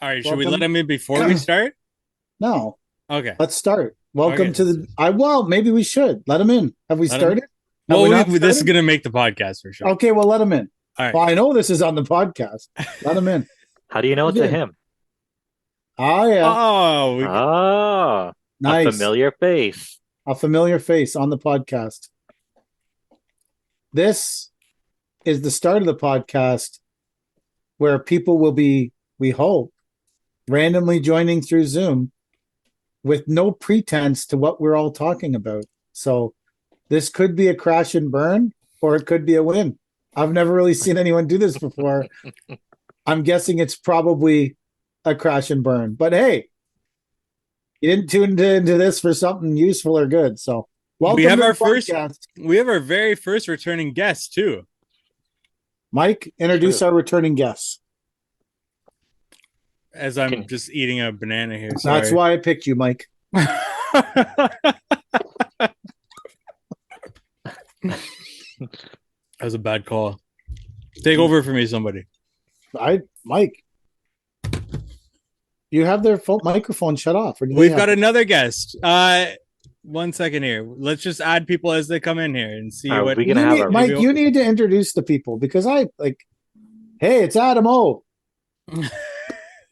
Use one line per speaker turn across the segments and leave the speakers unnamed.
All right, should we let
Welcome.
him in before we start?
No,
Okay.
let's start. Welcome
Okay.
to the. Well, maybe we should let him in. Have we
Let him.
started? Have
Well,
we not
this is
started?
gonna make the podcast for sure.
Okay, well, let him in.
All right.
Well, I know this is on the podcast. Let him in.
How do you know
Who's
it's a
in?
him?
Ah, yeah,
Oh,
Ah, a
nice.
familiar face.
A familiar face on the podcast. This is the start of the podcast where people will be, we hope, randomly joining through Zoom with no pretense to what we're all talking about. So this could be a crash and burn, or it could be a win. I've never really seen anyone do this before. I'm guessing it's probably a crash and burn. But hey, you didn't tune into this for something useful or good. So
we
welcome
have
to
our
the
first.
podcast.
We have our very first returning guest too.
Mike, introduce
True.
our returning guests.
As I'm
Can-
just eating a banana here.
That's
Sorry.
why I picked you, Mike.
That was a bad call. Take over for me, somebody.
Mike, you have their phone, microphone shut off. Or do they
We've
have
got
it?
another guest. 1 second here. Let's just add people as they come in here and see
Are
what.
we gonna
You
have
need,
a
Mike, you need to introduce the people because I like. Hey, it's Adam O.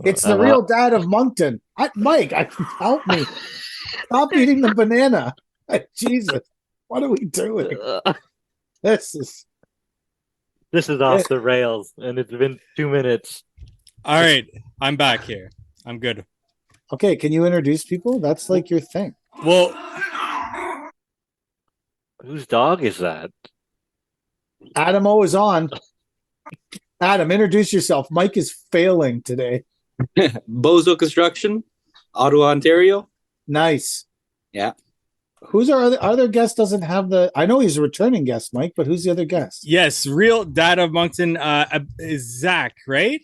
It's the real dad of Moncton. Mike, help me. Stop eating the banana. Jesus, what are we doing? This is
This is off the rails, and it's been 2 minutes.
All right, I'm back here. I'm good.
okay. Can you introduce people? That's like your thing.
Well,
Whose dog is that?
Adam O is on. Adam, introduce yourself. Mike is failing today.
Bozo Construction, Ottawa, Ontario.
Nice.
Yeah.
Who's our other guest? Doesn't have the. I know he's a returning guest, Mike, but who's the other guest?
yes, real dad of Moncton is Zach, right?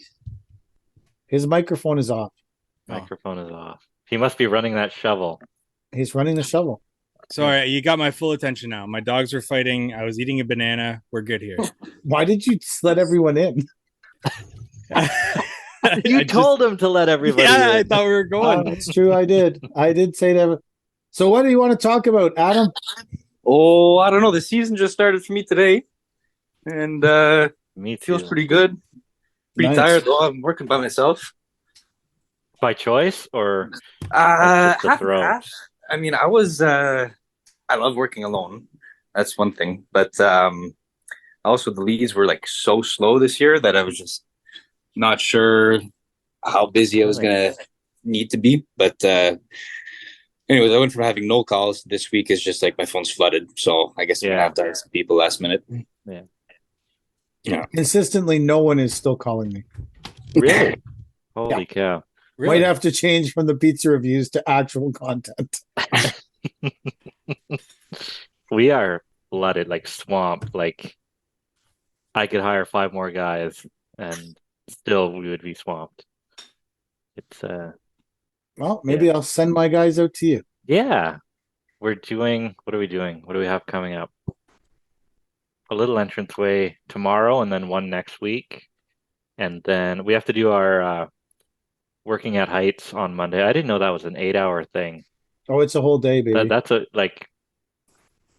His microphone is off.
Microphone is off. He must be running that shovel.
He's running the shovel.
Sorry, you got my full attention now. My dogs were fighting. I was eating a banana. We're good here.
Why did you let everyone in?
You told him to let everybody
Yeah, I
in.
thought we were going.
That's true. I did. I did say that. So, what do you want to talk about, Adam?
Oh, I don't know. The season just started for me today, and
Me too.
feels pretty good. Pretty
Nice.
tired though. I'm working by myself.
By choice or just the
Half and
throw?
half. I mean, I love working alone. That's one thing, but also the leads were like so slow this year that I was just not sure how busy I was gonna need to be. But anyways, I went from having no calls this week is just like my phone's flooded. So I guess I'm gonna
Yeah.
have to ask some people last minute.
Yeah.
Yeah.
Consistently, no one is still calling me.
Really? Holy cow.
Really?
Might have to change from the pizza reviews to actual content.
We are flooded, like swamped. Like I could hire 5 more guys and still we would be swamped. It's
Well, maybe I'll send my guys out to you.
yeah. We're doing what are we doing? What do we have coming up? A little entranceway tomorrow and then one next week. And then we have to do our working at heights on Monday. I didn't know that was an 8-hour thing.
Oh, it's a whole day, baby.
That's a like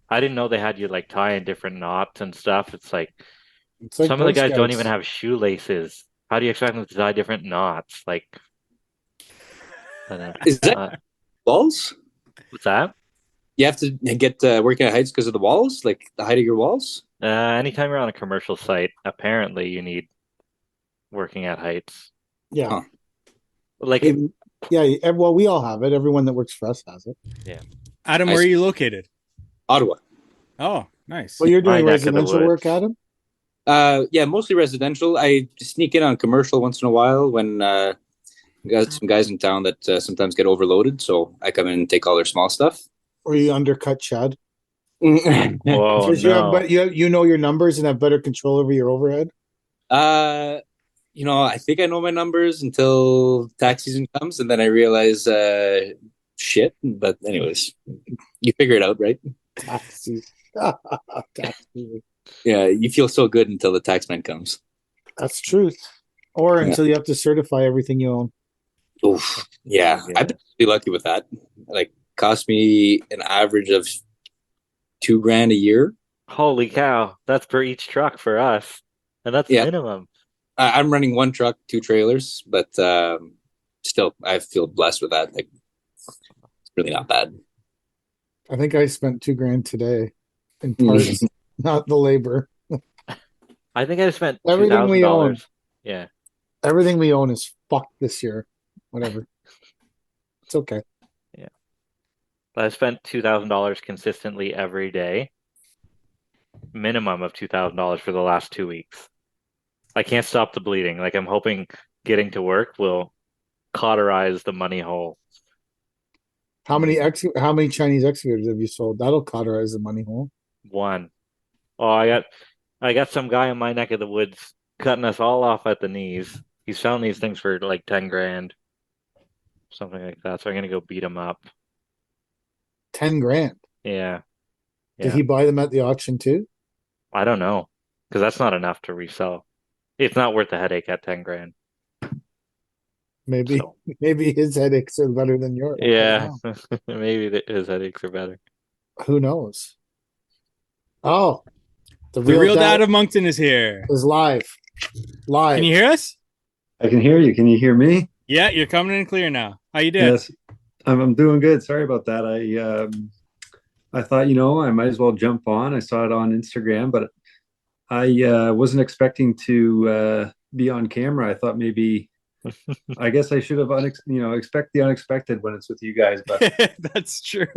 I didn't know they had you like tie in different knots and stuff. It's like
It's like
some of the
Girl
guys don't
Scouts.
even have shoelaces. How do you expect them to tie different knots? Like,
Is that walls?
what's that?
You have to get working at heights because of the walls, like the height of your walls.
Anytime you're on a commercial site, apparently you need working at heights.
Yeah.
Huh.
Like,
Yeah. Well, we all have it. Everyone that works for us has it.
Adam, where are you located?
Ottawa.
Oh, nice.
Well, you're
My
doing
neck of the
residential work,
woods.
Adam?
Yeah, mostly residential. I sneak in on commercial once in a while when we got some guys in town that sometimes get overloaded. So I come in and take all their small stuff.
Or you undercut Chad?
whoa,
Because you have,
no.
but you know your numbers and have better control over your overhead.
I think I know my numbers until tax season comes, and then I realize shit. But anyways, you figure it out, right?
Taxes. Taxes.
Yeah, you feel so good until the tax man comes.
That's truth. Or
Yeah.
until you have to certify everything you own.
Oof. Yeah,
Yeah.
I've been really lucky with that. Like, cost me an average of 2 grand a year.
Holy cow, that's per each truck for us, and that's
Yeah,
minimum.
I'm running one truck, 2 trailers, but still, I feel blessed with that. Like, it's really not bad.
I think I spent 2 grand today in parts, not the labor.
I think I spent two
Everything
thousand
we own,
dollars. Yeah,
everything we own is fucked this year. Whatever. It's okay.
yeah. I spent $2,000 consistently every day, minimum of $2,000 for the last 2 weeks. I can't stop the bleeding. Like I'm hoping getting to work will cauterize the money hole.
How many Chinese excavators have you sold? That'll cauterize the money hole.
One. Oh, I got some guy in my neck of the woods cutting us all off at the knees. He's selling these things for like 10 grand, something like that. So I'm gonna go beat him up.
10 grand.
Yeah,
Did
yeah.
he buy them at the auction too?
I don't know because that's not enough to resell. It's not worth the headache at 10 grand.
Maybe
So
maybe his headaches are better than yours. I don't
yeah,
know.
maybe his headaches are better.
Who knows? Oh, the
The
real
real dad
dad
of Moncton is here.
is live.
Can you
Live.
hear us?
I can hear you. Can you hear me?
Yeah, you're coming in clear now. How you doing?
Yes, I'm doing good. Sorry about that. I thought, I might as well jump on. I saw it on Instagram, but I wasn't expecting to be on camera. I thought maybe, I guess I should have, expect the unexpected when it's with you guys. But
That's true.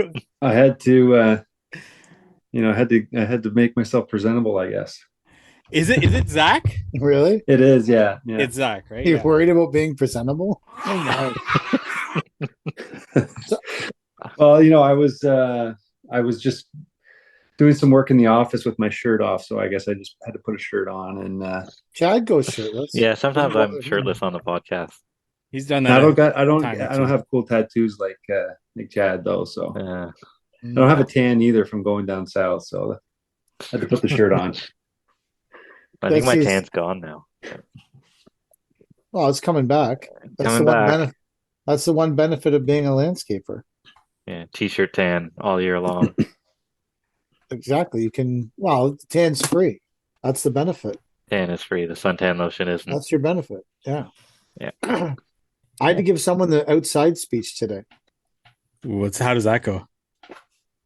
I had to, I had to make myself presentable, I guess.
Is it Zach?
Really?
It is, yeah, yeah.
It's Zach, right?
You're
Yeah.
worried about being presentable? Oh my.
Well, I was just doing some work in the office with my shirt off, so I guess I just had to put a shirt on. And
Chad goes shirtless.
Yeah, sometimes
Didn't
I'm
bother him.
shirtless on the podcast.
He's done
I
that.
don't got,
time or
I don't
two.
have cool tattoos like Chad though, so
Yeah.
I don't have a tan either from going down south, so I had to put the shirt on.
I think
That's
my
his-
tan's gone now.
Well, it's coming back. That's
Coming
the one
back.
benefit. That's the one benefit of being a landscaper.
Yeah, t-shirt tan all year long.
Exactly. You can. Well, tan's free. That's the benefit.
Tan is free. The suntan lotion isn't.
That's your benefit. Yeah.
Yeah.
I had to give someone the outside speech today.
How does that go?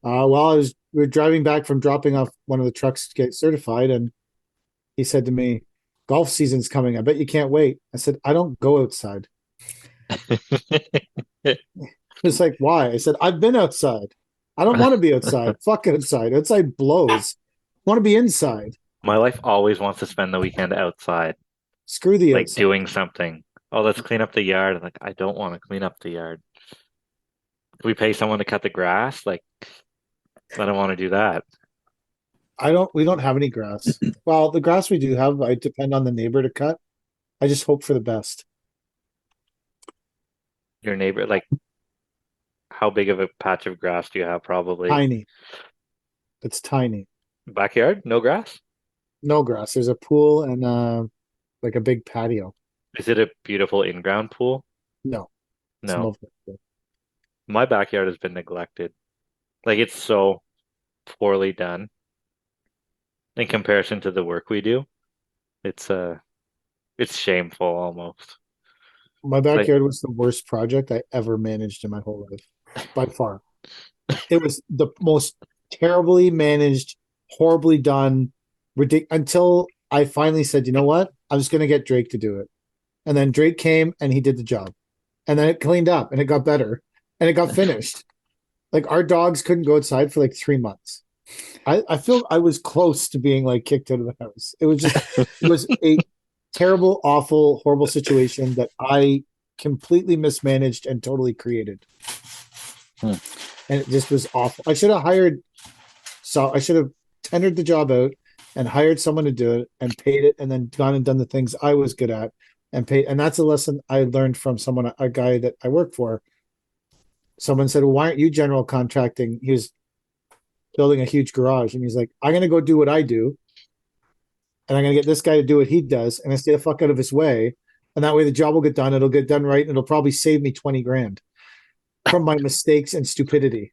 Well, we were driving back from dropping off one of the trucks to get certified, and he said to me, "Golf season's coming. I bet you can't wait." I said, "I don't go outside." It's like, why? I said, "I've been outside. I don't want to be outside. Fuck outside. Outside blows. I want to be inside.
My wife always wants to spend the weekend outside,
Screw the
like
outside."
doing something. Oh, let's clean up the yard. I'm like, I don't want to clean up the yard. Can we pay someone to cut the grass? Like, I don't want to do that.
We don't have any grass. Well, the grass we do have, I depend on the neighbor to cut. I just hope for the best.
Your neighbor, like, how big of a patch of grass do you have? Probably
Tiny. It's tiny.
backyard, no grass.
No grass. There's a pool and like a big patio.
Is it a beautiful in-ground pool?
No. It's
No,
mostly-
my backyard has been neglected. Like, it's so poorly done in comparison to the work we do. It's shameful almost.
My backyard was the worst project I ever managed in my whole life, by far. It was the most terribly managed, horribly done, until I finally said, "You know what? I'm just going to get Drake to do it." And then Drake came and he did the job. And then it cleaned up and it got better and it got finished. Like, our dogs couldn't go outside for like 3 months. I feel I was close to being like kicked out of the house. It was a terrible, awful, horrible situation that I completely mismanaged and totally created. And it just was awful. I should have tendered the job out and hired someone to do it and paid it, and then gone and done the things I was good at and paid. And that's a lesson I learned from a guy that I work for. Someone said, "Well, why aren't you general contracting?" He was building a huge garage, and he's like, "I'm going to go do what I do, and I'm going to get this guy to do what he does, and I stay the fuck out of his way, And that way the job will get done. It'll get done right. And it'll probably save me 20 grand from my mistakes and stupidity.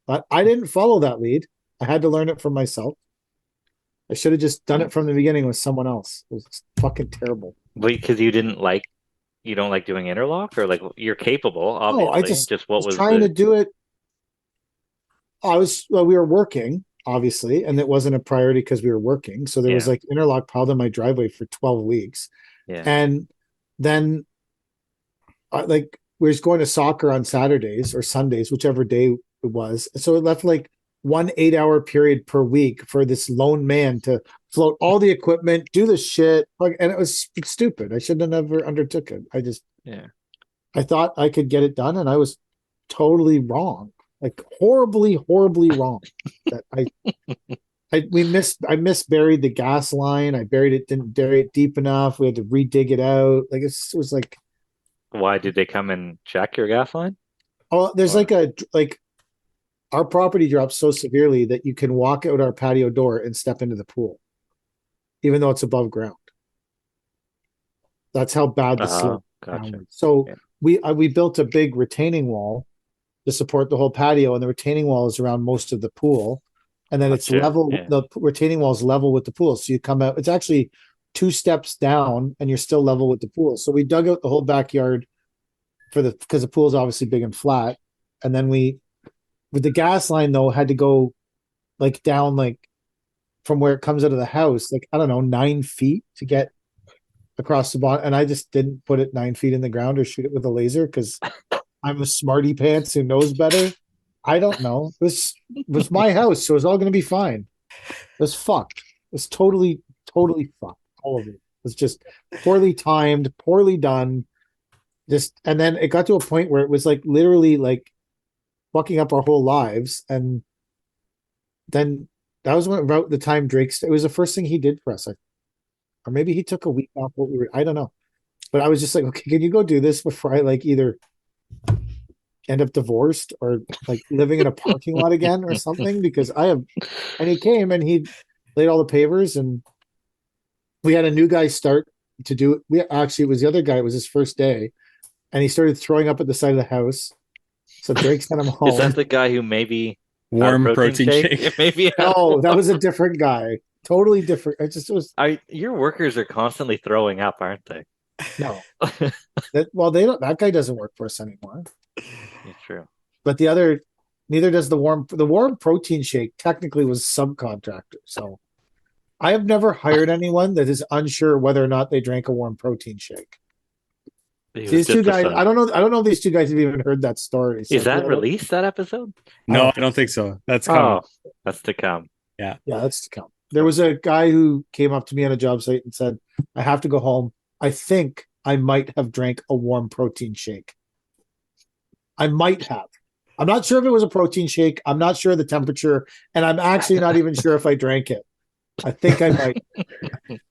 But I didn't follow that lead. I had to learn it for myself. I should have just done it from the beginning with someone else. It was fucking terrible.
Wait, because you don't like doing interlock, or like you're capable, obviously.
Oh, I just
what
was trying to do it. We were working, obviously, and it wasn't a priority because we were working. So there was like interlock piled in my driveway for 12 weeks.
Yeah.
And then like we were going to soccer on Saturdays or Sundays, whichever day it was. So it left like 1 8-hour period per week for this lone man to float all the equipment, do the shit. Like, and it was stupid. I should have never undertook it. I thought I could get it done, and I was totally wrong. Like horribly, horribly wrong. That I misburied the gas line. I didn't bury it deep enough. We had to redig it out. Like it was like.
Why did they come and check your gas line?
Oh, there's our property drops so severely that you can walk out our patio door and step into the pool, even though it's above ground. That's how bad the slope.
Gotcha.
So we built a big retaining wall to support the whole patio, and the retaining wall is around most of the pool, and then it's level.
Yeah.
The retaining wall is level with the pool, so you come out. It's actually 2 steps down, and you're still level with the pool. So we dug out the whole backyard because the pool is obviously big and flat, and then with the gas line though had to go like down like from where it comes out of the house, like I don't know, 9 feet to get across the bottom, and I just didn't put it 9 feet in the ground or shoot it with a laser because I'm a smarty pants who knows better. I don't know. This was my house, so it was all going to be fine. It was fucked. It was totally fucked. All of it. It was just poorly timed, poorly done. And then it got to a point where it was like literally like fucking up our whole lives. And then that was about the time it was the first thing he did for us. Or maybe he took a week off. I don't know. But I was just like, okay, can you go do this before I like either end up divorced or like living in a parking lot again or something? Because and he came and he laid all the pavers, and we had a new guy start to do it. It was the other guy. It was his first day, and he started throwing up at the side of the house. So Drake sent him home.
Is that the guy who maybe
warm protein shake?
Maybe.
No, that was a different guy. Totally different.
Your workers are constantly throwing up, aren't they?
No. That guy doesn't work for us anymore.
It's true.
But neither does the warm protein shake technically was subcontractor. So I have never hired anyone that is unsure whether or not they drank a warm protein shake. These two guys, I don't know if these two guys have even heard that story. So
is that released, that episode?
No, I don't think so. That's coming.
That's to come.
Yeah, that's to come. There was a guy who came up to me on a job site and said, I have to go home. I think I might have drank a warm protein shake. I might have. I'm not sure if it was a protein shake. I'm not sure of the temperature. And I'm actually not even sure if I drank it. I think I might.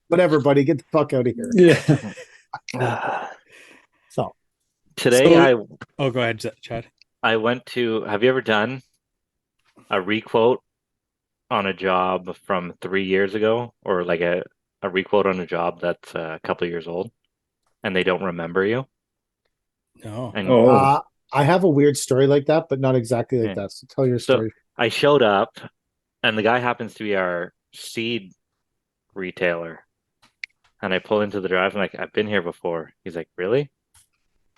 Whatever, buddy. Get the fuck out of here.
Yeah.
So
today
go ahead, Chad.
I went to. Have you ever done a requote on a job from 3 years ago, or like a requote on a job that's a couple of years old, and they don't remember you?
No.
And,
I have a weird story like that, but not exactly like that. So tell your story.
So I showed up, and the guy happens to be our seed retailer. And I pull into the drive, and like, I've been here before. He's like, really?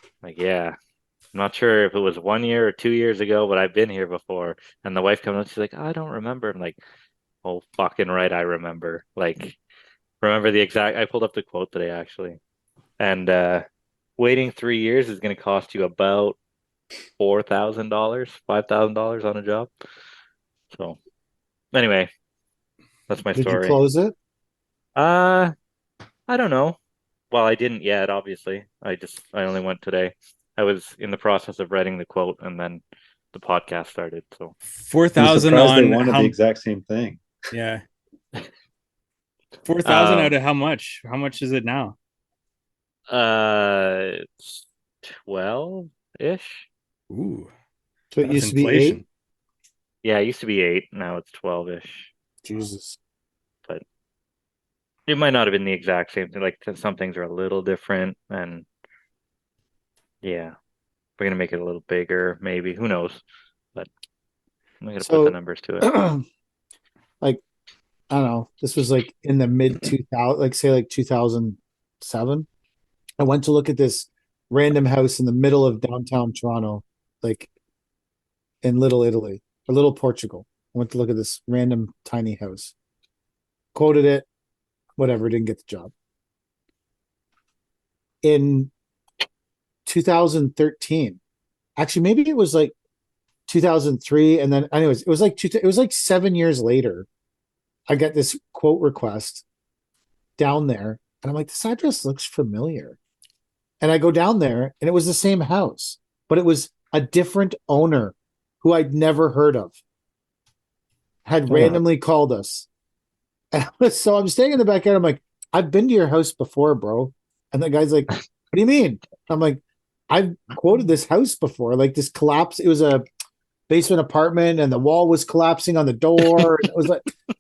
I'm like, yeah. I'm not sure if it was 1 year or 2 years ago, but I've been here before. And the wife comes up, she's like, I don't remember. I'm like, oh, fucking right, I remember. Like, remember the exact. I pulled up the quote today, actually. And waiting 3 years is going to cost you about $4,000, $5,000 on a job. So, anyway, that's my story.
Did you close it?
I don't know. Well, I didn't yet, obviously. I only went today. I was in the process of writing the quote, and then the podcast started. So
4,000 on
they wanted the exact same thing.
Yeah. 4,000 out of how much? How much is it now?
12-ish.
Ooh.
So it used to be 8?
Yeah, it used to be 8. Now it's 12-ish.
Jesus.
But It might not have been the exact same thing. Like some things are a little different, and yeah, we're gonna make it a little bigger, maybe. Who knows? But I'm gonna put the
So,
numbers to it.
like, I don't know. This was like in the mid 2000, like say like 2007. I went to look at this random house in the middle of downtown Toronto, like in Little Italy or Little Portugal. I went to look at this random tiny house. Quoted it, whatever, didn't get the job. In 2013, actually, maybe it was like 2003, and then anyways, it was like 7 years later. I got this quote request down there, and I'm like, this address looks familiar. And I go down there, and it was the same house, but it was a different owner who I'd never heard of, had randomly called us. And so I'm staying in the backyard. I'm like, I've been to your house before, bro. And the guy's like, what do you mean? I'm like, I've quoted this house before, like this collapse. It was a basement apartment and the wall was collapsing on the door. It was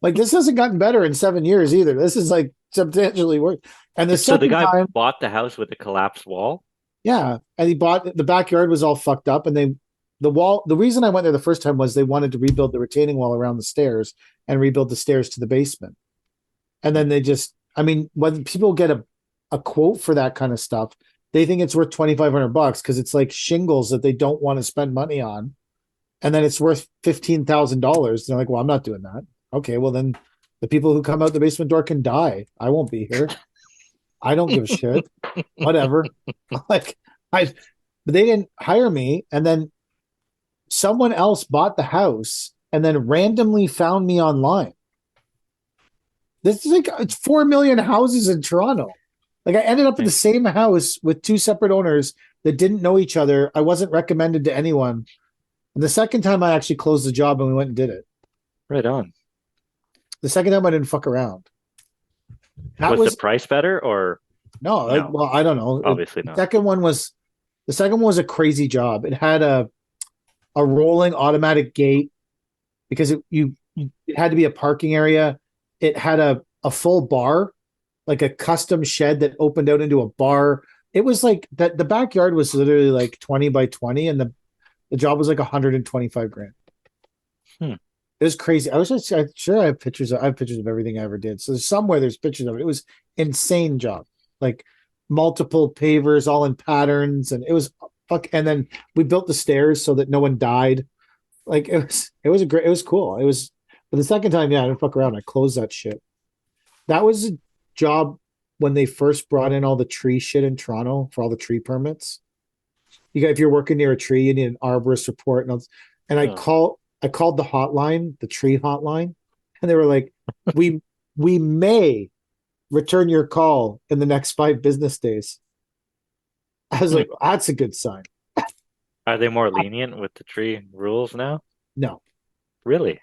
like this hasn't gotten better in 7 years either. This is like substantially worse. And the
So the
second
guy
time,
bought the house with a collapsed wall?
yeah, and he bought the backyard was all fucked up, and the wall. The reason I went there the first time was they wanted to rebuild the retaining wall around the stairs and rebuild the stairs to the basement. And then they just, I mean, when people get a quote for that kind of stuff, they think it's worth $2,500 because it's like shingles that they don't want to spend money on, and then it's worth $15,000. They're like, well, I'm not doing that. Okay, well then the people who come out the basement door can die. I won't be here. I don't give a shit. Whatever. Like but they didn't hire me, and then someone else bought the house and then randomly found me online. This is like it's 4 million houses in Toronto. Like I ended up in the same house with two separate owners that didn't know each other. I wasn't recommended to anyone. And the second time I actually closed the job and we went and did it.
Right on.
The second time I didn't fuck around. That
Was the price better or
no, like,
No.
well, I don't know.
obviously
The
not?
second one was a crazy job. It had a rolling automatic gate because it had to be a parking area. It had a full bar, like a custom shed that opened out into a bar. It was like that the backyard was literally like 20 by 20 and the job was like 125 grand. It was crazy. I'm sure I have pictures. I have pictures of everything I ever did. So somewhere there's pictures of it. It was insane job, like multiple pavers all in patterns, and it was fuck. And then we built the stairs so that no one died. Like it was cool. It was, but the second time, yeah, I didn't fuck around. I closed that shit. That was a job when they first brought in all the tree shit in Toronto for all the tree permits. If you're working near a tree, you need an arborist report, and I called the hotline, the tree hotline, and they were like, "We may return your call in the next 5 business days." I was like, "That's a good sign."
Are they more lenient with the tree rules now?
No,
Really?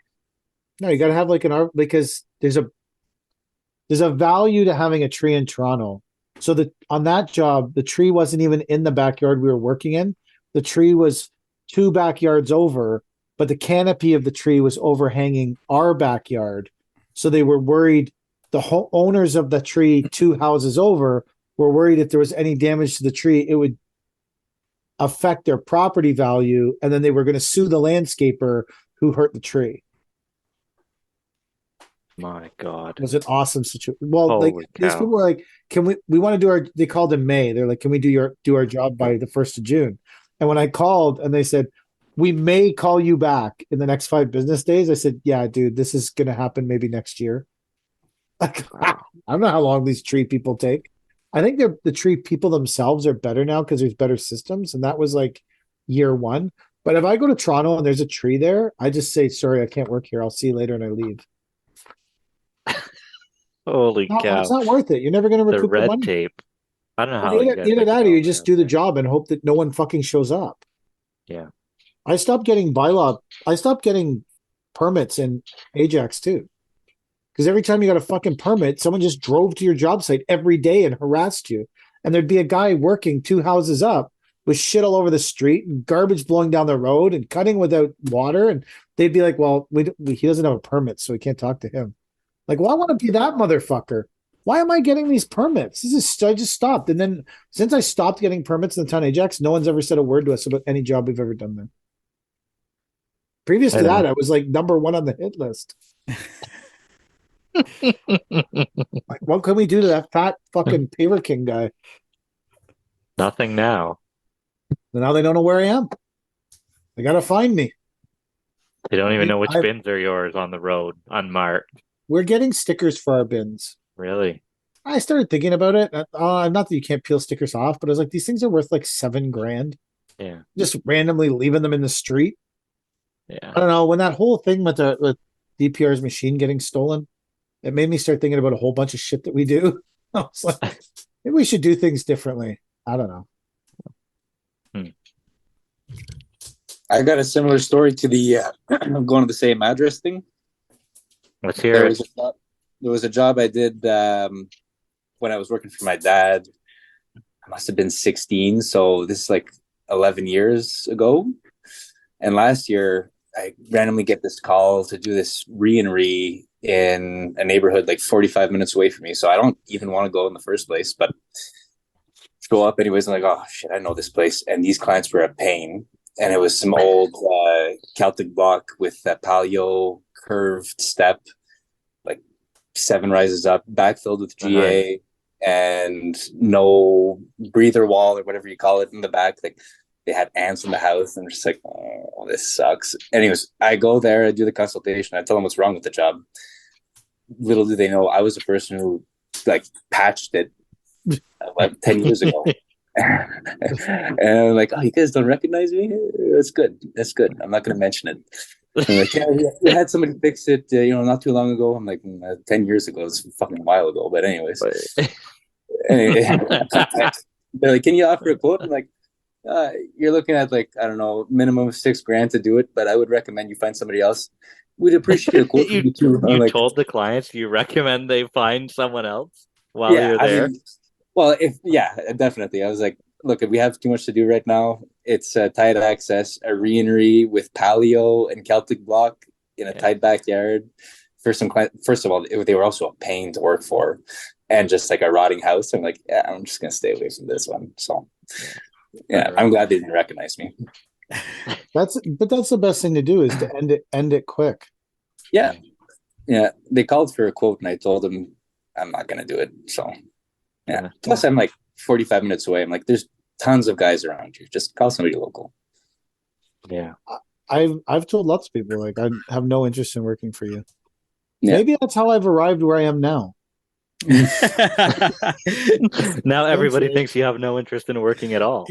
no, you got to have like an arbor because there's a value to having a tree in Toronto. So that on that job, the tree wasn't even in the backyard we were working in. The tree was 2 backyards over, but the canopy of the tree was overhanging our backyard. So they were worried. The owners of the tree 2 houses over were worried if there was any damage to the tree, it would affect their property value, and then they were going to sue the landscaper who hurt the tree.
My God.
It was an awesome situation. Well,
Holy
like these
cow.
people were like, "Can we want to do our?" They called in May. They're like, "Can we do our job by the 1st of June?" And when I called and they said, "We may call you back in the next 5 business days," I said, "Yeah, dude, this is going to happen maybe next year." Like, I don't know how long these tree people take. I think the tree people themselves are better now because there's better systems, and that was like year 1. But if I go to Toronto and there's a tree there, I just say, "Sorry, I can't work here. I'll see you later," and I leave.
Holy
No,
cow.
it's not worth it. You're never going to
The
recoup the
red
money.
tape. I don't know how you
Either,
guys
either
make
that
it
or you
all
just
out
do the
there.
job and hope that no one fucking shows up.
Yeah.
I stopped getting permits in Ajax too. Because every time you got a fucking permit, someone just drove to your job site every day and harassed you. And there'd be a guy working 2 houses up with shit all over the street and garbage blowing down the road and cutting without water. And they'd be like, well, he doesn't have a permit, so we can't talk to him. Like, well, I want to be that motherfucker. Why am I getting these permits? I just stopped. And then since I stopped getting permits in the town Ajax, no one's ever said a word to us about any job we've ever done there. Previous
I
to
don't
that,
know.
I was like number one on the hit list. Like, what can we do to that fat fucking paver king guy?
Nothing now.
And now they don't know where I am. They gotta find me.
They don't even know which
I-
bins are yours on the road, unmarked.
We're getting stickers for our bins.
Really?
I started thinking about it. Not that you can't peel stickers off, but I was like, these things are worth like $7,000.
Yeah.
Just randomly leaving them in the street.
Yeah.
I don't know. When that whole thing with DPR's machine getting stolen, it made me start thinking about a whole bunch of shit that we do. I was like, maybe we should do things differently. I don't know.
I got a similar story to the going to the same address thing.
Let's hear it.
There was a job I did when I was working for my dad. I must have been 16, so this is like 11 years ago. And last year, I randomly get this call to do this re-and-re in a neighborhood like 45 minutes away from me. So I don't even want to go in the first place, but show up anyways. I'm like, oh shit, I know this place. And these clients were a pain. And it was some old Celtic block with a palio curved step, like 7 rises up, backfilled with GA, and no breather wall or whatever you call it in the back. Like they had ants in the house, and I'm just like, oh, this sucks. Anyways, I go there, I do the consultation, I tell them what's wrong with the job. Little do they know, I was the person who like patched it like 10 years ago. And I'm like, oh, you guys don't recognize me? That's good. That's good. I'm not going to mention it. I'm like, yeah, we had somebody fix it, not too long ago. I'm like, 10 years ago. It's a fucking while ago. But anyways, anyway, they're like, can you offer a quote? I'm like, you're looking at like, I don't know, minimum of $6,000 to do it, but I would recommend you find somebody else. We'd appreciate a quote from you too.
You
like,
told the clients you recommend they find someone else while you're there?
Well, definitely. I was like, look, if we have too much to do right now, it's a tight access, a re-and-re with paleo and Celtic block in a tight backyard. First of all, they were also a pain to work for, and just like a rotting house. I'm like, yeah, I'm just gonna stay away from this one. So, yeah, I'm glad they didn't recognize me.
That's the best thing to do is to end it quick.
Yeah. They called for a quote, and I told them I'm not gonna do it. So. Yeah. Plus, I'm like 45 minutes away. I'm like, there's tons of guys around you. Just call somebody local.
Yeah.
I've told lots of people like I have no interest in working for you.
Yeah.
Maybe that's how I've arrived where I am now.
Now everybody thinks you have no interest in working at all.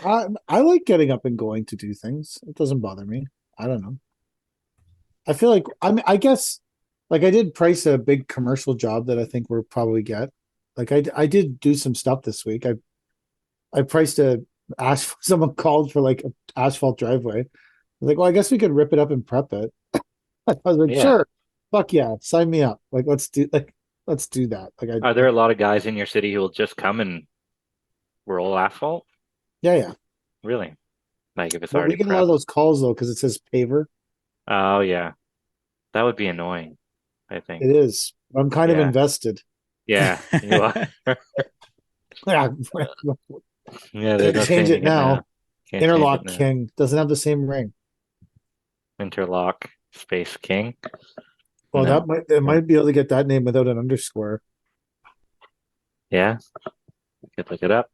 I like getting up and going to do things. It doesn't bother me. I don't know. I feel like I guess like I did price a big commercial job that I think we'll probably get. Like I did do some stuff this week. I priced someone called for like an asphalt driveway. I was like, well, I guess we could rip it up and prep it. I was like, sure, fuck yeah, sign me up. Like let's do that. Like,
are there a lot of guys in your city who will just come and roll asphalt?
Yeah.
Really? Like if it's already
we get a lot of those calls though because it says paver.
Oh yeah, that would be annoying. I think
it is. I'm kind of invested.
Yeah, you are.
Yeah, they change it now. Interlock King doesn't have the same ring.
Interlock Space King.
Well, they might be able to get that name without an underscore.
Yeah, you could look it up.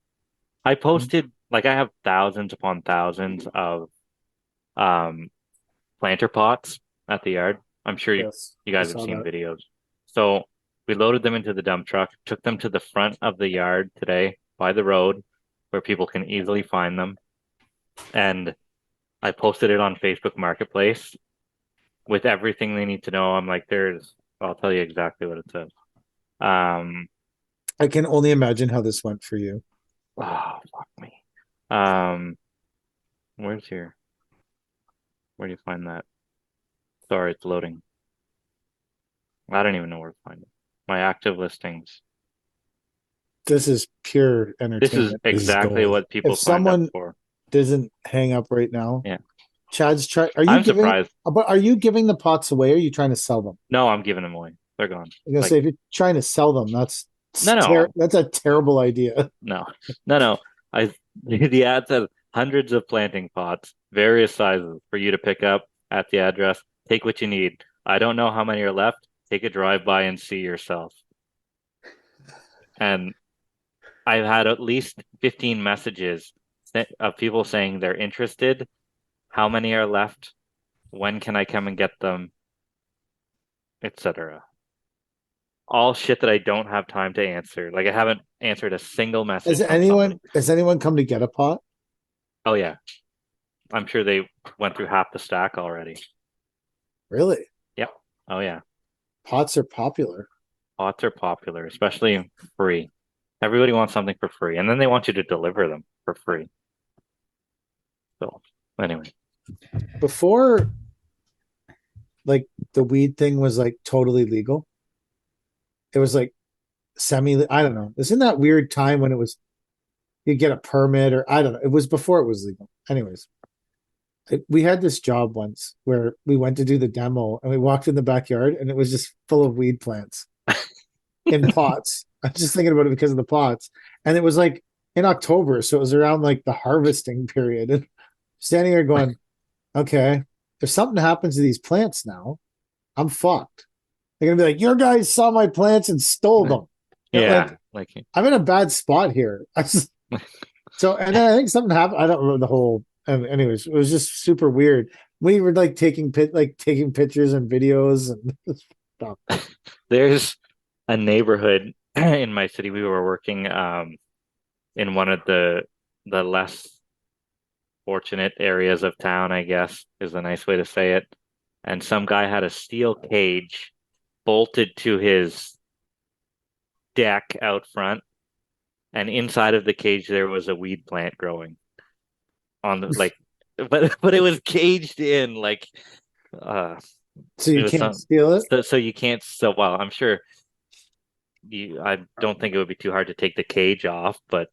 I posted I have thousands upon thousands of planter pots at the yard. I'm sure you guys have seen videos. So we loaded them into the dump truck, took them to the front of the yard today by the road where people can easily find them. And I posted it on Facebook Marketplace with everything they need to know. I'm like, I'll tell you exactly what it says.
I can only imagine how this went for you.
Oh, fuck me. Where do you find that? Sorry, it's loading. I don't even know where to find it. My active listings.
This is pure entertainment.
This is exactly what people signed up for.
Doesn't hang up right now.
Yeah.
Chad's trying.
I'm surprised.
But are you giving the pots away or are you trying to sell them?
No, I'm giving them away. They're gone.
I'm gonna say if you're trying to sell them, that's
No.
that's a terrible idea.
No. The ad says hundreds of planting pots, various sizes for you to pick up at the address. Take what you need. I don't know how many are left. Take a drive by and see yourself. And I've had at least 15 messages of people saying they're interested. How many are left? When can I come and get them? Etc. All shit that I don't have time to answer. Like I haven't answered a single message.
Has anyone come to get a pot?
Oh yeah. I'm sure they went through half the stack already.
Really?
Yep. Oh yeah.
Pots are popular.
Pots are popular, especially free. Everybody wants something for free, and then they want you to deliver them for free. So anyway.
Before like the weed thing was like totally legal. It was like I don't know. Isn't that weird time when it was you get a permit or I don't know. It was before it was legal. Anyways, we had this job once where we went to do the demo and we walked in the backyard and it was just full of weed plants in pots. I was just thinking about it because of the pots. And it was like in October. So it was around like the harvesting period. And standing there going, okay, if something happens to these plants now, I'm fucked. They're gonna be like, your guys saw my plants and stole them.
Yeah,
like I'm in a bad spot here. So, and then I think something happened. I don't remember the whole. Anyways, it was just super weird. We were like taking pictures and videos and stuff.
There's a neighborhood in my city. We were working in one of the less fortunate areas of town, I guess is a nice way to say it. And some guy had a steel cage bolted to his deck out front, and inside of the cage there was a weed plant growing on the like but it was caged in like
so you can't steal it.
So you can't. So well, I'm sure I don't think it would be too hard to take the cage off, but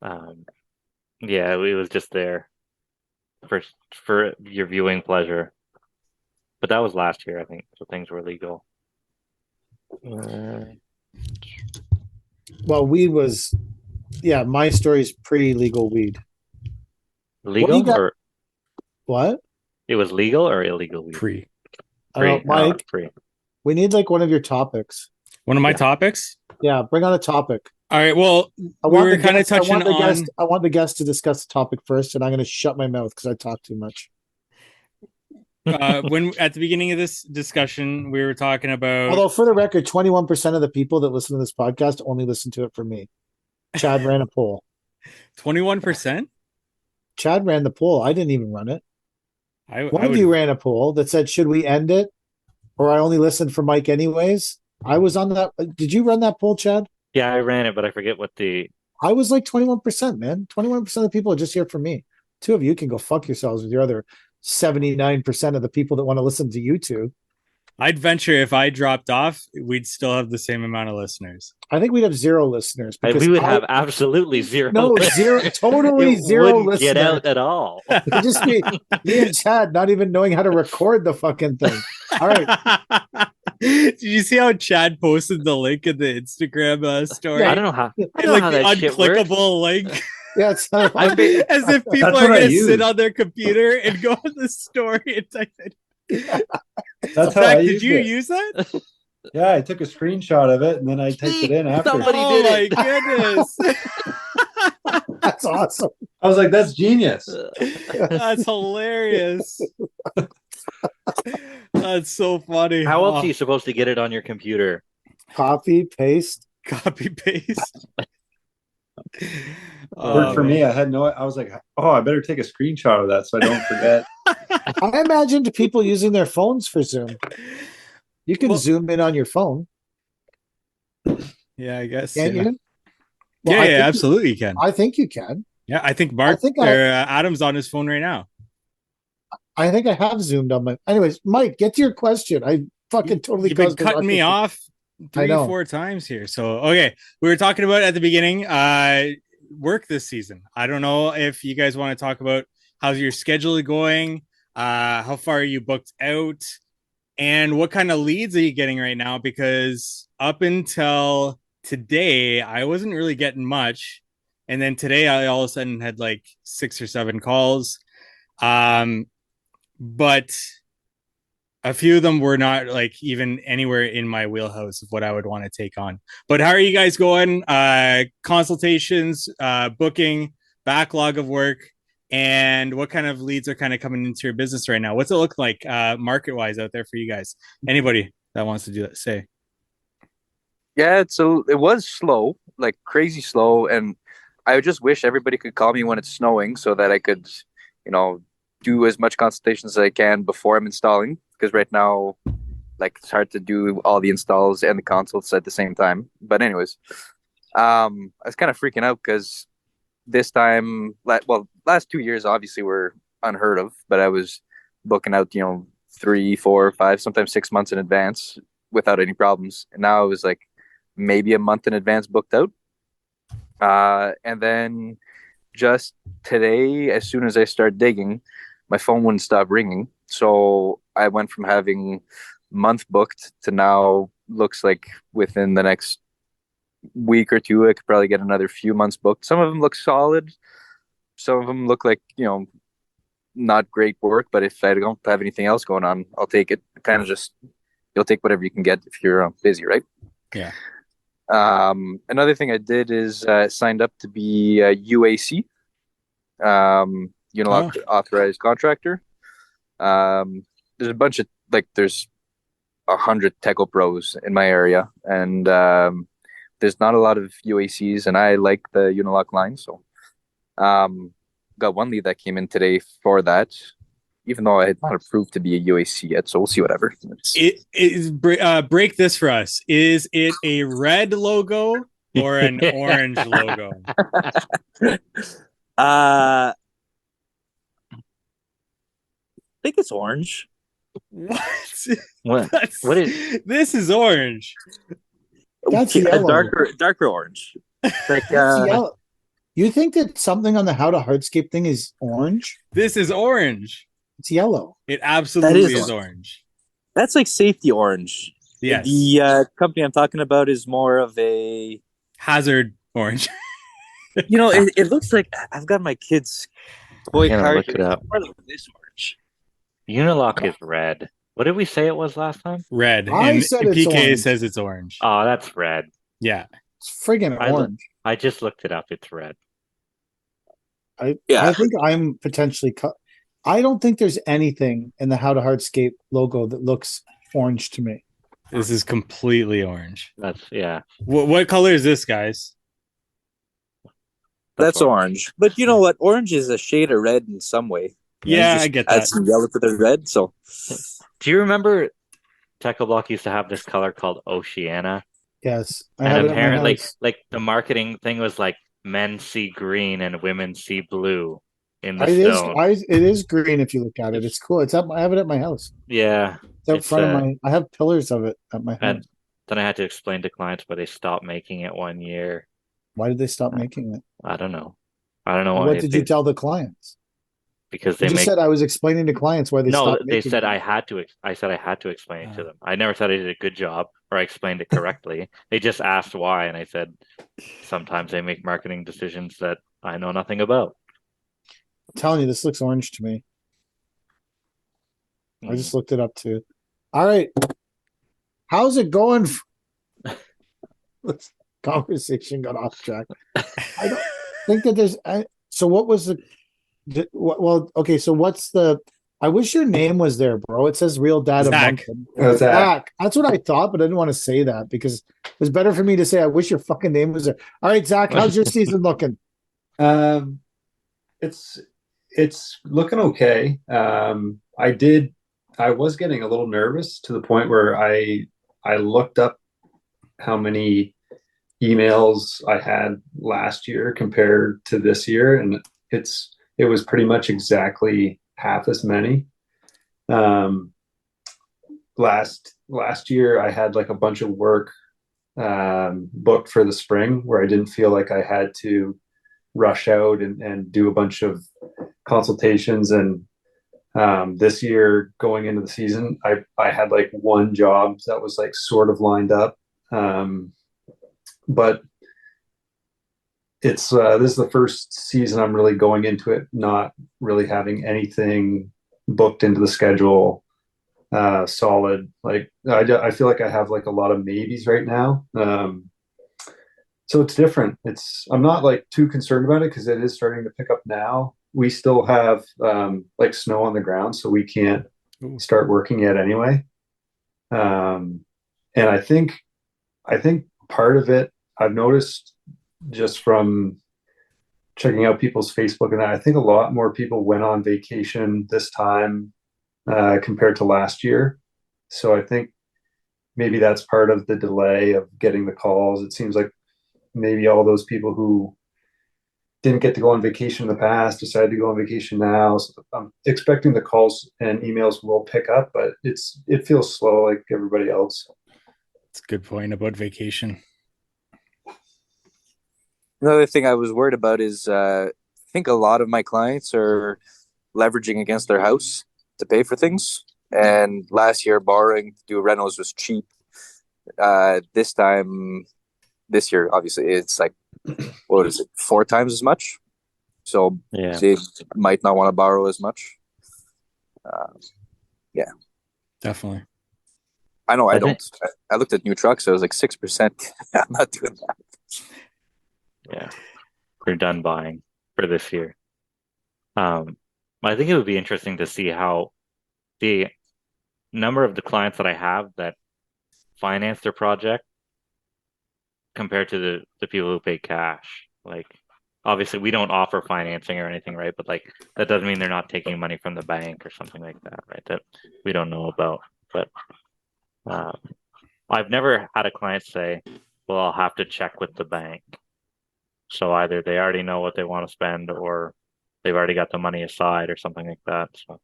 yeah, it was just there for your viewing pleasure. But that was last year, I think, so things were legal.
Well, weed was, yeah. My story's pre-legal weed.
Legal or
what?
It was legal or illegal weed?
Pre.
Mike,
pre.
We need like one of your topics.
One of my topics?
Yeah, bring on a topic.
All right. Well, we were kind of touching on.
I want the guest to discuss the topic first, and I'm going to shut my mouth because I talk too much.
When at the beginning of this discussion, we were talking about.
Although, for the record, 21% of the people that listen to this podcast only listen to it for me. Chad ran a poll.
21%?
Chad ran the poll. I didn't even run it. One of
would...
you ran a poll that said, "Should we end it?" Or I only listened for Mike anyways. I was on that. Did you run that poll, Chad?
Yeah, I ran it, but I forget what the.
I was like 21%, man. 21% of the people are just here for me. Two of you can go fuck yourselves with your other 79% of the people that want to listen to you two.
I'd venture if I dropped off, we'd still have the same amount of listeners.
I think we'd have zero listeners.
We would have absolutely zero.
No, zero, totally zero listeners.
Get out at all.
It'd just be me and Chad not even knowing how to record the fucking thing. All right.
Did you see how Chad posted the link in the Instagram story?
Yeah, I don't know how. I don't
like
know how
the
that shit works.
unclickable link.
Yeah, it's
as if people are going to sit on their computer and go on the story and type it.
That's how
did you use that?
Yeah, I took a screenshot of it and then I typed it in after.
Somebody did it.
Oh my goodness.
That's awesome.
I was like, that's genius.
That's hilarious. That's so funny.
How else are you supposed to get it on your computer?
Copy, paste.
Copy, paste.
Worked for me. I was like, oh, I better take a screenshot of that so I don't forget.
I imagined people using their phones for Zoom. You can zoom in on your phone.
Yeah, I guess.
Can you?
Well, yeah, absolutely you can.
I think you can.
Yeah, I think Adam's on his phone right now.
I think I have zoomed on my. Anyways, Mike, get to your question. I fucking totally.
You've been cutting me off 3-4 times here. So okay, we were talking about at the beginning work this season. I don't know if you guys want to talk about how's your schedule going, how far are you booked out, And what kind of leads are you getting right now? Because up until today, I wasn't really getting much. And then today, I all of a sudden had like 6 or 7 calls. But a few of them were not like even anywhere in my wheelhouse of what I would want to take on. But how are you guys going? Consultations, booking, backlog of work, and what kind of leads are kind of coming into your business right now? What's it look like market wise out there for you guys? Anybody that wants to do that, say.
Yeah, it was slow, like crazy slow, and I just wish everybody could call me when it's snowing so that I could, you know, do as much consultations as I can before I'm installing. Because right now, like it's hard to do all the installs and the consults at the same time. But anyways, I was kind of freaking out because this time, last 2 years obviously were unheard of, but I was booking out, 3, 4, 5, sometimes 6 months in advance without any problems. And now it was like maybe a month in advance booked out. And then just today, as soon as I start digging, my phone wouldn't stop ringing. So I went from having month booked to now looks like within the next week or two, I could probably get another few months booked. Some of them look solid. Some of them look like, not great work, but if I don't have anything else going on, I'll take it. Kind of just, you'll take whatever you can get if you're busy, right?
Yeah.
Another thing I did is signed up to be a UAC, Unilock authorized contractor. There's a bunch of there's 100 Teco pros in my area, and there's not a lot of UACs, and I like the Unilock line, so got one lead that came in today for that, even though I had not approved to be a UAC yet, so we'll see whatever.
It is break this for us. Is it a red logo or an orange logo?
I think it's orange.
What?
What? What is?
This is orange.
That's
A
yellow.
darker orange.
That's yellow. You think that something on the How to Hardscape thing is orange?
This is orange.
It's yellow.
It absolutely
That
is orange.
That's like safety orange.
Yes.
The company I'm talking about is more of a
hazard orange.
It looks like I've got my kids' toy car.
Look it up.
More like this orange.
Unilock is red. What did we say it was last time?
Red.
I
and
said it's
PK
orange.
says it's orange.
Oh, that's red.
Yeah.
It's friggin' orange.
I just looked it up. It's red.
I think I'm potentially I don't think there's anything in the How to Hardscape logo that looks orange to me.
This is completely orange.
Yeah.
What color is this, guys?
That's orange. But you know what? Orange is a shade of red in some way.
Yeah, I get that.
Add some yellow to the red. So,
do you remember Techo Block used to have this color called Oceana?
Yes,
and apparently, like the marketing thing was like men see green and women see blue in the stone.
It is green if you look at it. It's cool. I have it at my house.
Yeah,
it's out front of my. I have pillars of it at my house.
And then I had to explain to clients why they stopped making it 1 year.
Why did they stop making it?
I don't know. Why.
What did you tell the clients?
Because
they said I was explaining to clients why they stopped.
No, they said I had to. I said I had to explain it to them. I never said I did a good job or I explained it correctly. They just asked why, and I said sometimes they make marketing decisions that I know nothing about.
I'm telling you, this looks orange to me. I just looked it up too. All right, how's it going? This conversation got off track. I don't think that there's. So what was the? Well, okay. So what's the? I wish your name was there, bro. It says Real Dad of Moncton. Zach. That's what I thought, but I didn't want to say that because it was better for me to say I wish your fucking name was there. All right, Zach, how's your season looking?
It's looking okay. I was getting a little nervous to the point where I looked up how many emails I had last year compared to this year, and it was pretty much exactly half as many. Last year I had like a bunch of work booked for the spring where I didn't feel like I had to rush out and do a bunch of consultations and This year, going into the season, I had like one job that was like sort of lined up, but it's this is the first season I'm really going into it not really having anything booked into the schedule solid. Like I feel like I have like a lot of maybes right now. So it's different. I'm not like too concerned about it because it is starting to pick up now. We still have like snow on the ground, so we can't start working yet anyway. And I think part of it I've noticed just from checking out people's Facebook and that, I think a lot more people went on vacation this time compared to last year. So I think maybe that's part of the delay of getting the calls. It seems like maybe all those people who didn't get to go on vacation in the past decided to go on vacation now. So I'm expecting the calls and emails will pick up, but it feels slow like everybody else.
That's a good point about vacation.
Another thing I was worried about is I think a lot of my clients are leveraging against their house to pay for things. And last year, borrowing to do rentals was cheap. This year, obviously, it's like, what is it, 4 times as much? So
Yeah.
they might not want to borrow as much. Yeah.
Definitely.
I know I
think-
don't. I looked at new trucks. I was like 6%. I'm not doing that.
Yeah, we're done buying for this year. I think it would be interesting to see how the number of the clients that I have that finance their project compared to the people who pay cash. Like, obviously, we don't offer financing or anything, right? But like, that doesn't mean they're not taking money from the bank or something like that, right? That we don't know about. But I've never had a client say, "Well, I'll have to check with the bank." So either they already know what they want to spend or they've already got the money aside or something like that. So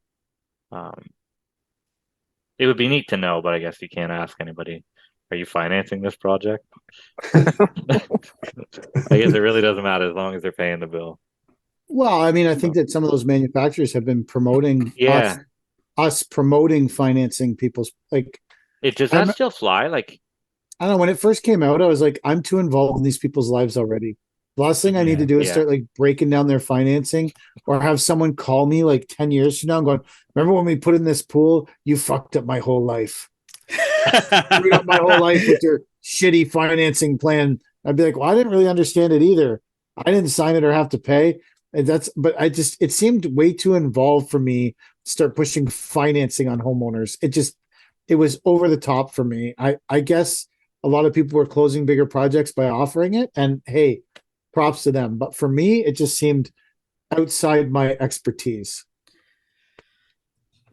it would be neat to know, but I guess you can't ask anybody, are you financing this project? I guess it really doesn't matter as long as they're paying the bill.
Well, I mean, I think that some of those manufacturers have been promoting
Yeah.
us promoting financing people's like.
Does that still fly? Like,
I don't know, when it first came out, I was like, I'm too involved in these people's lives already. The last thing I need to do is start like breaking down their financing or have someone call me like 10 years from now and going, remember when we put in this pool? You fucked up my whole life. Screwed up my whole life with your shitty financing plan. I'd be like, well, I didn't really understand it either. I didn't sign it or have to pay. And but it seemed way too involved for me to start pushing financing on homeowners. It was over the top for me. I guess a lot of people were closing bigger projects by offering it. And hey, props to them. But for me, it just seemed outside my expertise.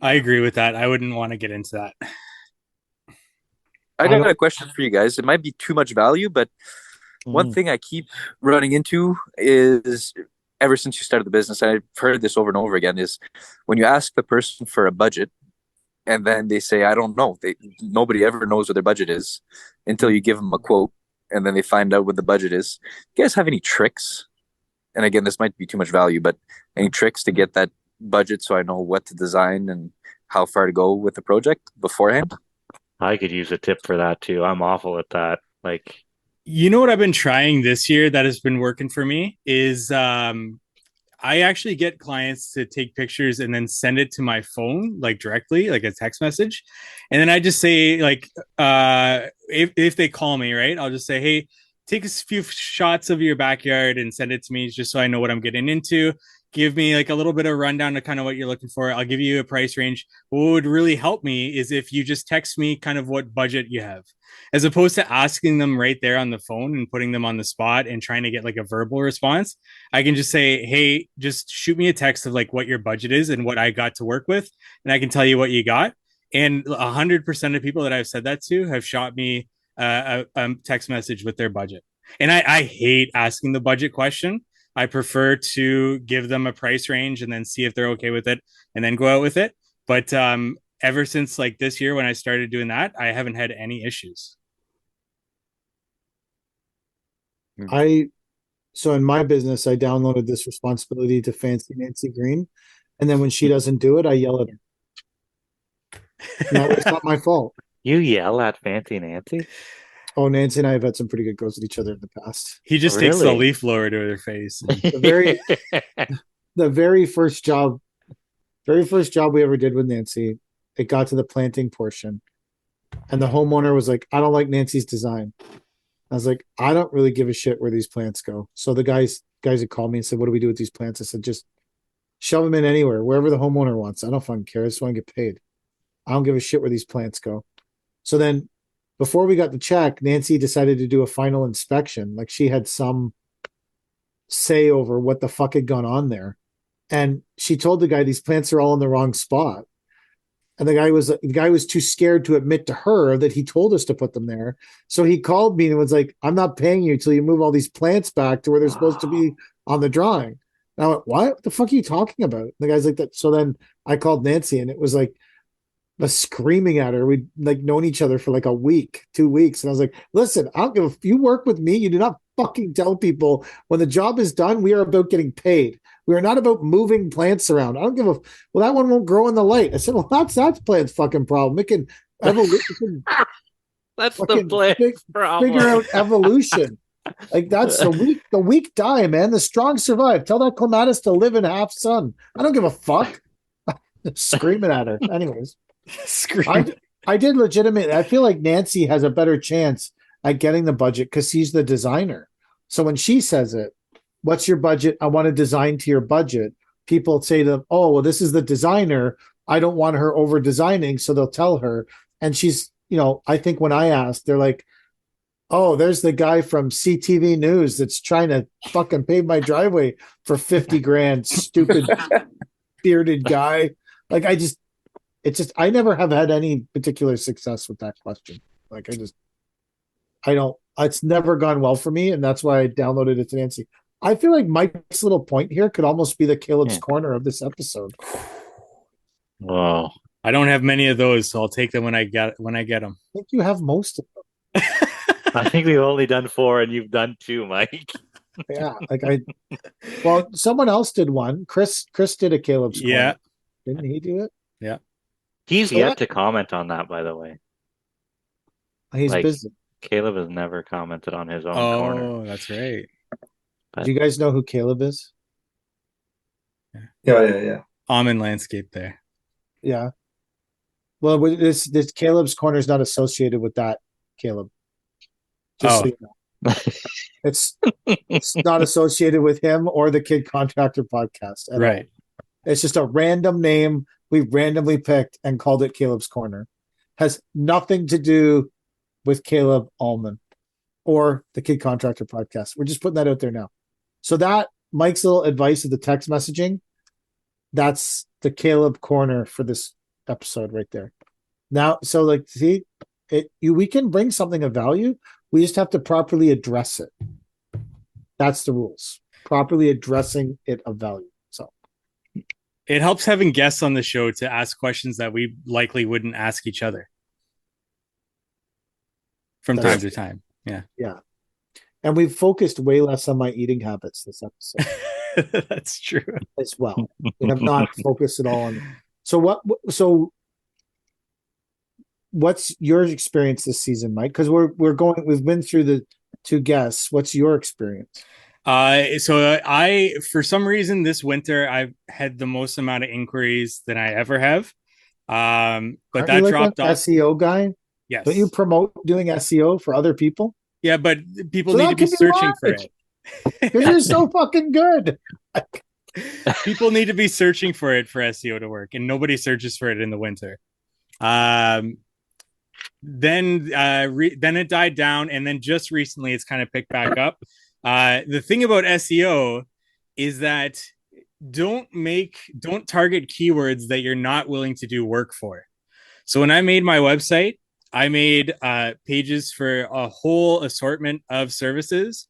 I agree with that. I wouldn't want to get into that.
I got a question for you guys. It might be too much value, but one thing I keep running into is ever since you started the business, and I've heard this over and over again, is when you ask the person for a budget and then they say, I don't know. Nobody ever knows what their budget is until you give them a quote and then they find out what the budget is. You guys have any tricks? And again, this might be too much value, but any tricks to get that budget so I know what to design and how far to go with the project beforehand?
I could use a tip for that too. I'm awful at that. Like,
you know what I've been trying this year that has been working for me is I actually get clients to take pictures and then send it to my phone, like directly, like a text message. And then I just say, like, if they call me, right, I'll just say, hey, take a few shots of your backyard and send it to me just so I know what I'm getting into. Give me like a little bit of rundown of kind of what you're looking for. I'll give you a price range. What would really help me is if you just text me kind of what budget you have, as opposed to asking them right there on the phone and putting them on the spot and trying to get like a verbal response. I can just say, hey, just shoot me a text of like what your budget is and what I got to work with, and I can tell you what you got. And 100% of people that I've said that to have shot me a text message with their budget. And I hate asking the budget question. I prefer to give them a price range and then see if they're okay with it and then go out with it. But ever since like this year when I started doing that, I haven't had any issues.
So in my business, I downloaded this responsibility to Fancy Nancy Green. And then when she doesn't do it, I yell at her. No, it's not my fault.
You yell at Fancy Nancy?
Oh, Nancy and I have had some pretty good goes at each other in the past.
He just takes the
Really?
leaf blower to her face.
The very first job we ever did with Nancy, it got to the planting portion. And the homeowner was like, I don't like Nancy's design. I was like, I don't really give a shit where these plants go. So the guys had called me and said, what do we do with these plants? I said, just shove them in anywhere, wherever the homeowner wants. I don't fucking care. I just want to get paid. I don't give a shit where these plants go. So then before we got the check, Nancy decided to do a final inspection. Like she had some say over what the fuck had gone on there. And she told the guy, these plants are all in the wrong spot. And the guy was too scared to admit to her that he told us to put them there. So he called me and was like, I'm not paying you till you move all these plants back to where they're supposed to be on the drawing. And I went, what the fuck are you talking about? And the guy's like that. So then I called Nancy and it was like screaming at her. We'd like known each other for like a week, 2 weeks. And I was like, listen, I don't give if you work with me, you do not fucking tell people when the job is done, we are about getting paid. We are not about moving plants around. I don't give a well, that one won't grow in the light. I said, well, that's plant's fucking problem. It can evolution.
That's the plant problem.
Figure out evolution. Like that's the weak die, man. The strong survive. Tell that clematis to live in half sun. I don't give a fuck. Screaming at her. Anyways. I did legitimately. I feel like Nancy has a better chance at getting the budget because she's the designer. So when she says it, what's your budget? I want to design to your budget. People say to them, oh, well, this is the designer. I don't want her over designing. So they'll tell her. And she's, I think when I asked, they're like, oh, there's the guy from CTV News that's trying to fucking pave my driveway for 50 grand. Stupid bearded guy. Like I never have had any particular success with that question. Like it's never gone well for me. And that's why I downloaded it to Nancy. I feel like Mike's little point here could almost be the Caleb's corner of this episode.
Wow.
I don't have many of those, so I'll take them when I get them.
I think you have most of them.
I think we've only done 4 and you've done 2, Mike.
Yeah. Well, someone else did one. Chris did a Caleb's corner.
Yeah.
Didn't he do it?
Yeah.
He's yet to comment on that, by the way.
He's busy.
Caleb has never commented on his own corner.
Oh, that's right.
Do you guys know who Caleb is?
Yeah.
Almond landscape there.
Yeah. Well, this Caleb's corner is not associated with that, Caleb. Just so you know. It's not associated with him or the Kid Contractor podcast.
Right.
All. It's just a random name we randomly picked and called it Caleb's Corner. Has nothing to do with Caleb Allman or the Kid Contractor podcast. We're just putting that out there now. So that Mike's little advice of the text messaging, that's the Caleb Corner for this episode right there. Now, so like, see, we can bring something of value. We just have to properly address it. That's the rules. Properly addressing it of value. So
it helps having guests on the show to ask questions that we likely wouldn't ask each other from time to time. Yeah.
Yeah. And we've focused way less on my eating habits this episode.
That's true.
As well. We have not focused at all on. So what's your experience this season, Mike? Because we've been through the 2 guests. What's your experience?
So I, for some reason this winter, I've had the most amount of inquiries than I ever have. But
Aren't
that
you
dropped
like an
off.
SEO guy?
Yes.
Don't you promote doing SEO for other people?
Yeah, but people need to be searching for it.
Because you're so fucking good.
People need to be searching for it for SEO to work, and nobody searches for it in the winter. Then it died down, and then just recently it's kind of picked back up. The thing about SEO is that don't target keywords that you're not willing to do work for. So when I made my website, I made pages for a whole assortment of services,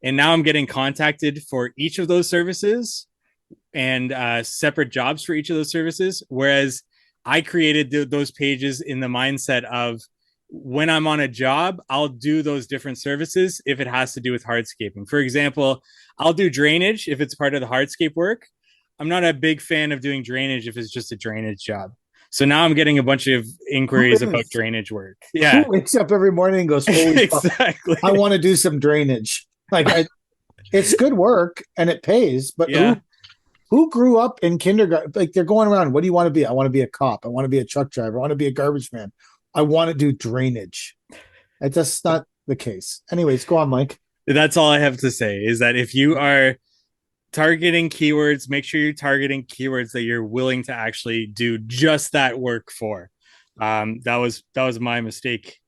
and now I'm getting contacted for each of those services and separate jobs for each of those services. Whereas I created those pages in the mindset of when I'm on a job, I'll do those different services if it has to do with hardscaping. For example, I'll do drainage if it's part of the hardscape work. I'm not a big fan of doing drainage if it's just a drainage job. So now I'm getting a bunch of inquiries
Who
about
is?
drainage work.
Who
Yeah,
wakes up every morning and goes, "Holy fuck,
exactly.
I want to do some drainage." It's good work and it pays, but
Yeah.
who grew up in kindergarten? Like they're going around. What do you want to be? I want to be a cop. I want to be a truck driver. I want to be a garbage man. I want to do drainage. It's just not the case. Anyways, go on, Mike.
That's all I have to say is that if you are targeting keywords, make sure you're targeting keywords that you're willing to actually do just that work for. That was my mistake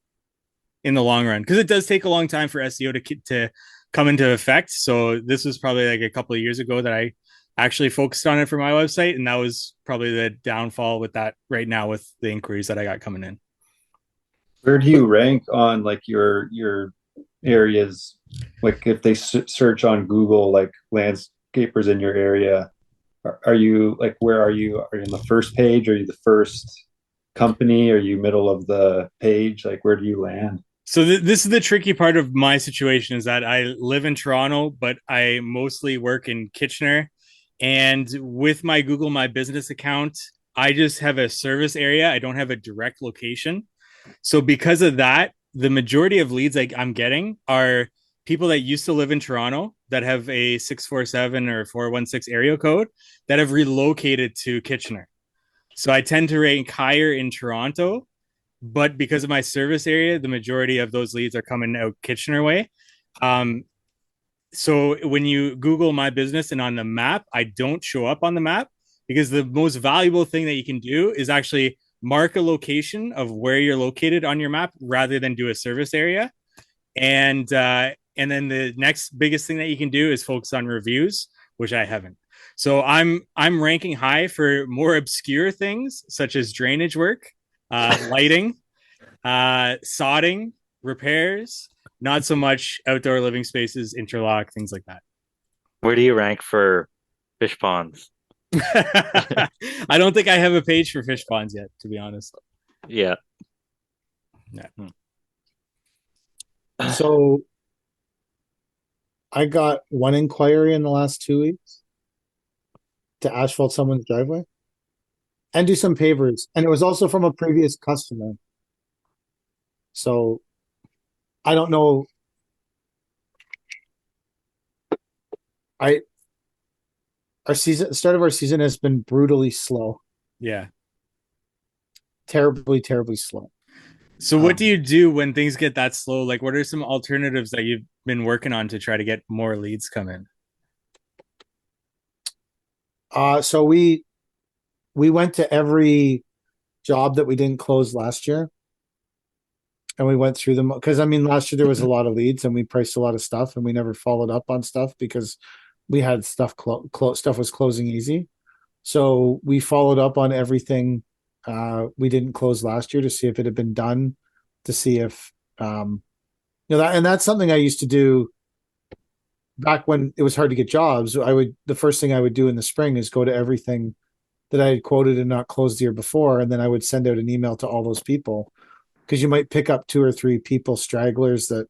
in the long run, because it does take a long time for SEO to come into effect. So this was probably like a couple of years ago that I actually focused on it for my website, and that was probably the downfall with that right now with the inquiries that I got coming in.
Where do you rank on like your areas? Like if they search on Google, like landscapers in your area, are you like, where are you? Are you on the first page? Are you the first company? Are you middle of the page? Like where do you land?
So this is the tricky part of my situation, is that I live in Toronto, but I mostly work in Kitchener. And with my Google My Business account, I just have a service area. I don't have a direct location. So because of that, the majority of leads I'm getting are people that used to live in Toronto that have a 647 or 416 area code that have relocated to Kitchener. So I tend to rank higher in Toronto, but because of my service area, the majority of those leads are coming out Kitchener way. Um, so when you Google my business and on the map, I don't show up on the map, because the most valuable thing that you can do is actually mark a location of where you're located on your map rather than do a service area. And then the next biggest thing that you can do is focus on reviews, which I haven't. So I'm ranking high for more obscure things such as drainage work, lighting, sodding, repairs, not so much outdoor living spaces, interlock, things like that.
Where do you rank for fish ponds?
I don't think I have a page for fish ponds yet, to be honest.
Yeah.
Yeah.
So I got one inquiry in the last 2 weeks to asphalt someone's driveway and do some pavers. And it was also from a previous customer. So I don't know. Our start of our season has been brutally slow.
Yeah.
Terribly, terribly slow.
So what do you do when things get that slow? Like, what are some alternatives that you've been working on to try to get more leads come in?
So we went to every job that we didn't close last year, and we went through them, because I mean last year there was a lot of leads and we priced a lot of stuff and we never followed up on stuff because we had stuff stuff was closing easy. So we followed up on everything we didn't close last year to see if it had been done, to see if that's something I used to do back when it was hard to get jobs. The first thing I would do in the spring is go to everything that I had quoted and not closed the year before, and then I would send out an email to all those people, because you might pick up 2 or 3 people, stragglers, that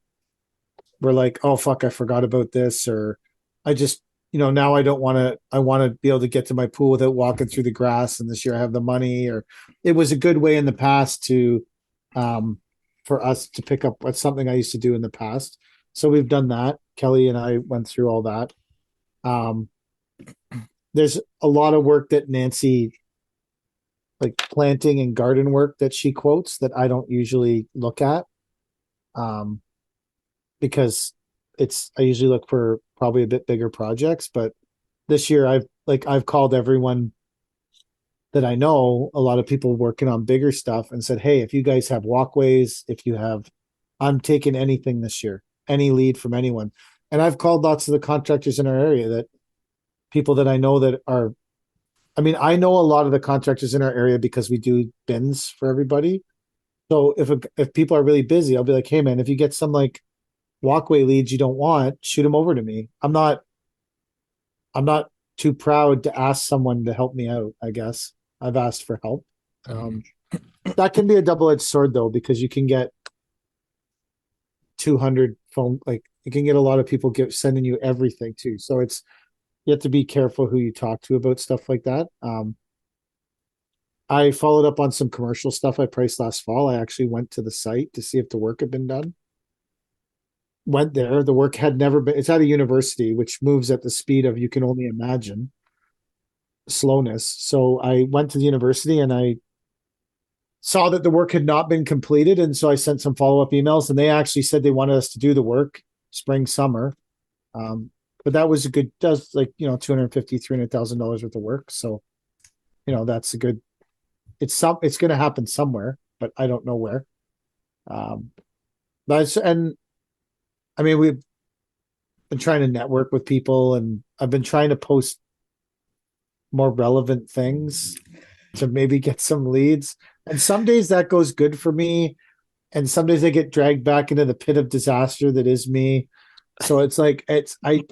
were like, "Oh fuck, I forgot about this," or I just, now I don't want to. I want to be able to get to my pool without walking through the grass, and this year I have the money. Or it was a good way in the past to, for us to pick up. What's something I used to do in the past. So we've done that. Kelly and I went through all that. There's a lot of work that Nancy, like planting and garden work, that she quotes that I don't usually look at, because I usually look for probably a bit bigger projects. But this year I've called everyone that I know, a lot of people working on bigger stuff, and said, "Hey, if you guys have walkways, I'm taking anything this year, any lead from anyone." And I've called lots of the contractors in our area, that people that I know that are, I mean, I know a lot of the contractors in our area because we do bins for everybody. So if people are really busy, I'll be like, "Hey man, if you get some like walkway leads you don't want, shoot them over to me." I'm not too proud to ask someone to help me out, I guess. I've asked for help. That can be a double-edged sword though, because you can get 200 phone, like you can get a lot of people sending you everything too. So you have to be careful who you talk to about stuff like that. I followed up on some commercial stuff I priced last fall. I actually went to the site to see if the work had been done. Went there. The work had never been, it's at a university, which moves at the speed of you can only imagine slowness. So I went to the university and I saw that the work had not been completed. And so I sent some follow-up emails and they actually said they wanted us to do the work spring, summer. But that was a good, does like, $250,000, $300,000 worth of work. So, that's a good, it's going to happen somewhere, but I don't know where. We've been trying to network with people and I've been trying to post more relevant things to maybe get some leads. And some days that goes good for me. And some days I get dragged back into the pit of disaster that is me. So it's like, I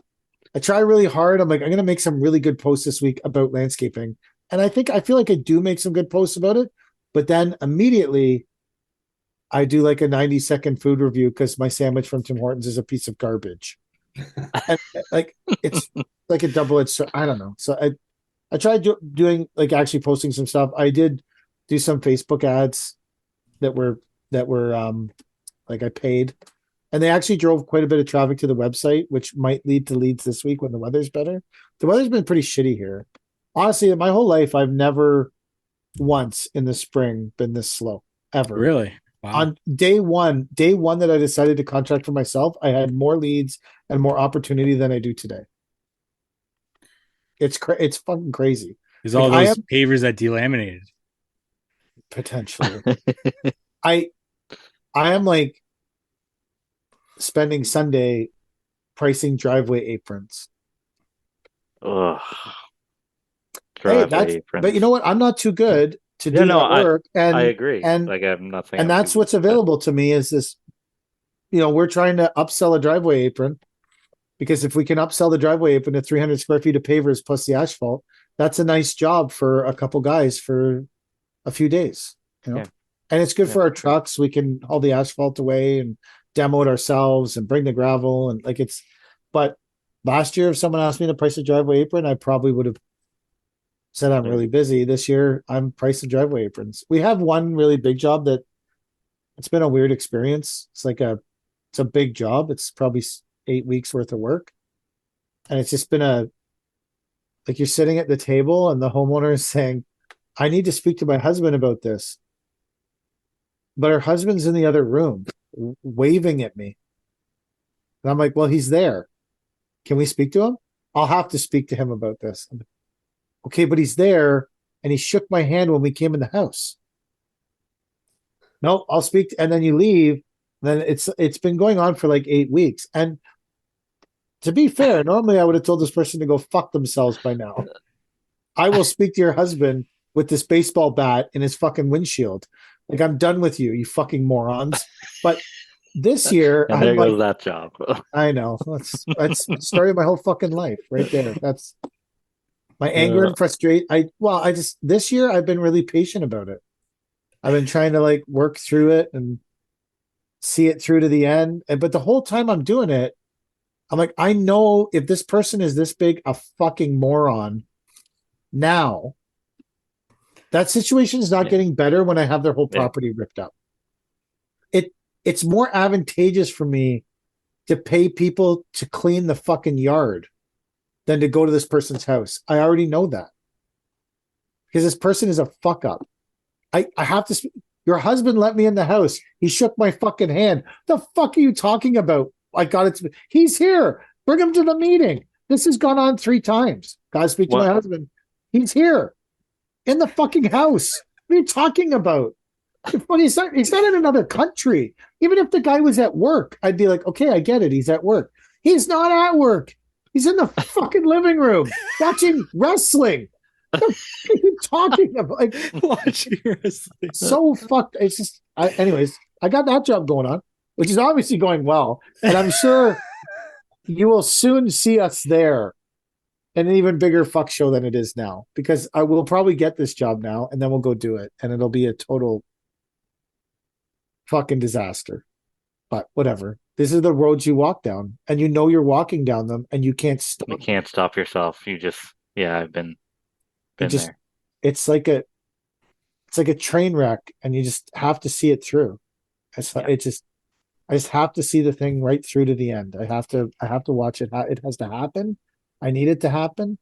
try really hard. I'm like, I'm going to make some really good posts this week about landscaping. And I feel like I do make some good posts about it. But then immediately I do like a 90-second food review because my sandwich from Tim Hortons is a piece of garbage. And like, it's like a double-edged, I don't know. So I tried doing like actually posting some stuff. I did do some Facebook ads that were like I paid, and they actually drove quite a bit of traffic to the website, which might lead to leads this week when the weather's better. The weather's been pretty shitty here. Honestly, in my whole life, I've never once in the spring been this slow ever.
Really? Wow.
On day one that I decided to contract for myself, I had more leads and more opportunity than I do today. It's fucking crazy.
Is all those pavers that delaminated?
Potentially. I am like spending Sunday pricing driveway aprons.
Ugh.
But you know what? I'm not too good to do that work. And
I agree.
And
like I have nothing.
And that's what's available to me is this. We're trying to upsell a driveway apron because if we can upsell the driveway apron to 300 square feet of pavers plus the asphalt, that's a nice job for a couple guys for a few days.
Yeah.
And it's good for our trucks. We can haul the asphalt away and demo it ourselves and bring the gravel and like it's. But last year, if someone asked me to price a driveway apron, I probably would have said I'm really busy. This year, I'm pricing driveway aprons. We have one really big job that it's been a weird experience. It's a big job. It's probably 8 weeks worth of work. And it's just been like you're sitting at the table and the homeowner is saying, I need to speak to my husband about this. But her husband's in the other room waving at me. And I'm like, well, he's there. Can we speak to him? I'll have to speak to him about this. Okay, but he's there and he shook my hand when we came in the house. No, I'll speak and then you leave. Then it's been going on for like 8 weeks. And to be fair, normally I would have told this person to go fuck themselves by now. I will speak to your husband with this baseball bat in his fucking windshield. Like, I'm done with you, you fucking morons. But this year,
and there goes that job.
I know. That's started my whole fucking life right there. That's my anger and frustration. This year I've been really patient about it. I've been trying to like work through it and see it through to the end. But the whole time I'm doing it, I'm like, I know if this person is this big a fucking moron now, that situation is not getting better when I have their whole property ripped up. It's more advantageous for me to pay people to clean the fucking yard than to go to this person's house. I already know that. Because this person is a fuck up. I have to your husband let me in the house. He shook my fucking hand. The fuck are you talking about? I got it. He's here. Bring him to the meeting. This has gone on 3 times. Gotta speak to my husband. He's here. In the fucking house. What are you talking about? He's not in another country. Even if the guy was at work, I'd be like, okay, I get it. He's at work. He's not at work. He's in the fucking living room watching wrestling. What are you talking about? Like,
watching wrestling.
So fucked. It's just, anyways, I got that job going on, which is obviously going well. And I'm sure you will soon see us there. An even bigger fuck show than it is now, because I will probably get this job now and then we'll go do it. And it'll be a total fucking disaster, but whatever. This is the roads you walk down, and you know you're walking down them, and you can't stop.
You can't stop yourself. You just, yeah, I've been
You just,
there.
it's like a train wreck, and you just have to see it through.
Yeah.
I just have to see the thing right through to the end. I have to watch it. It has to happen. I need it to happen.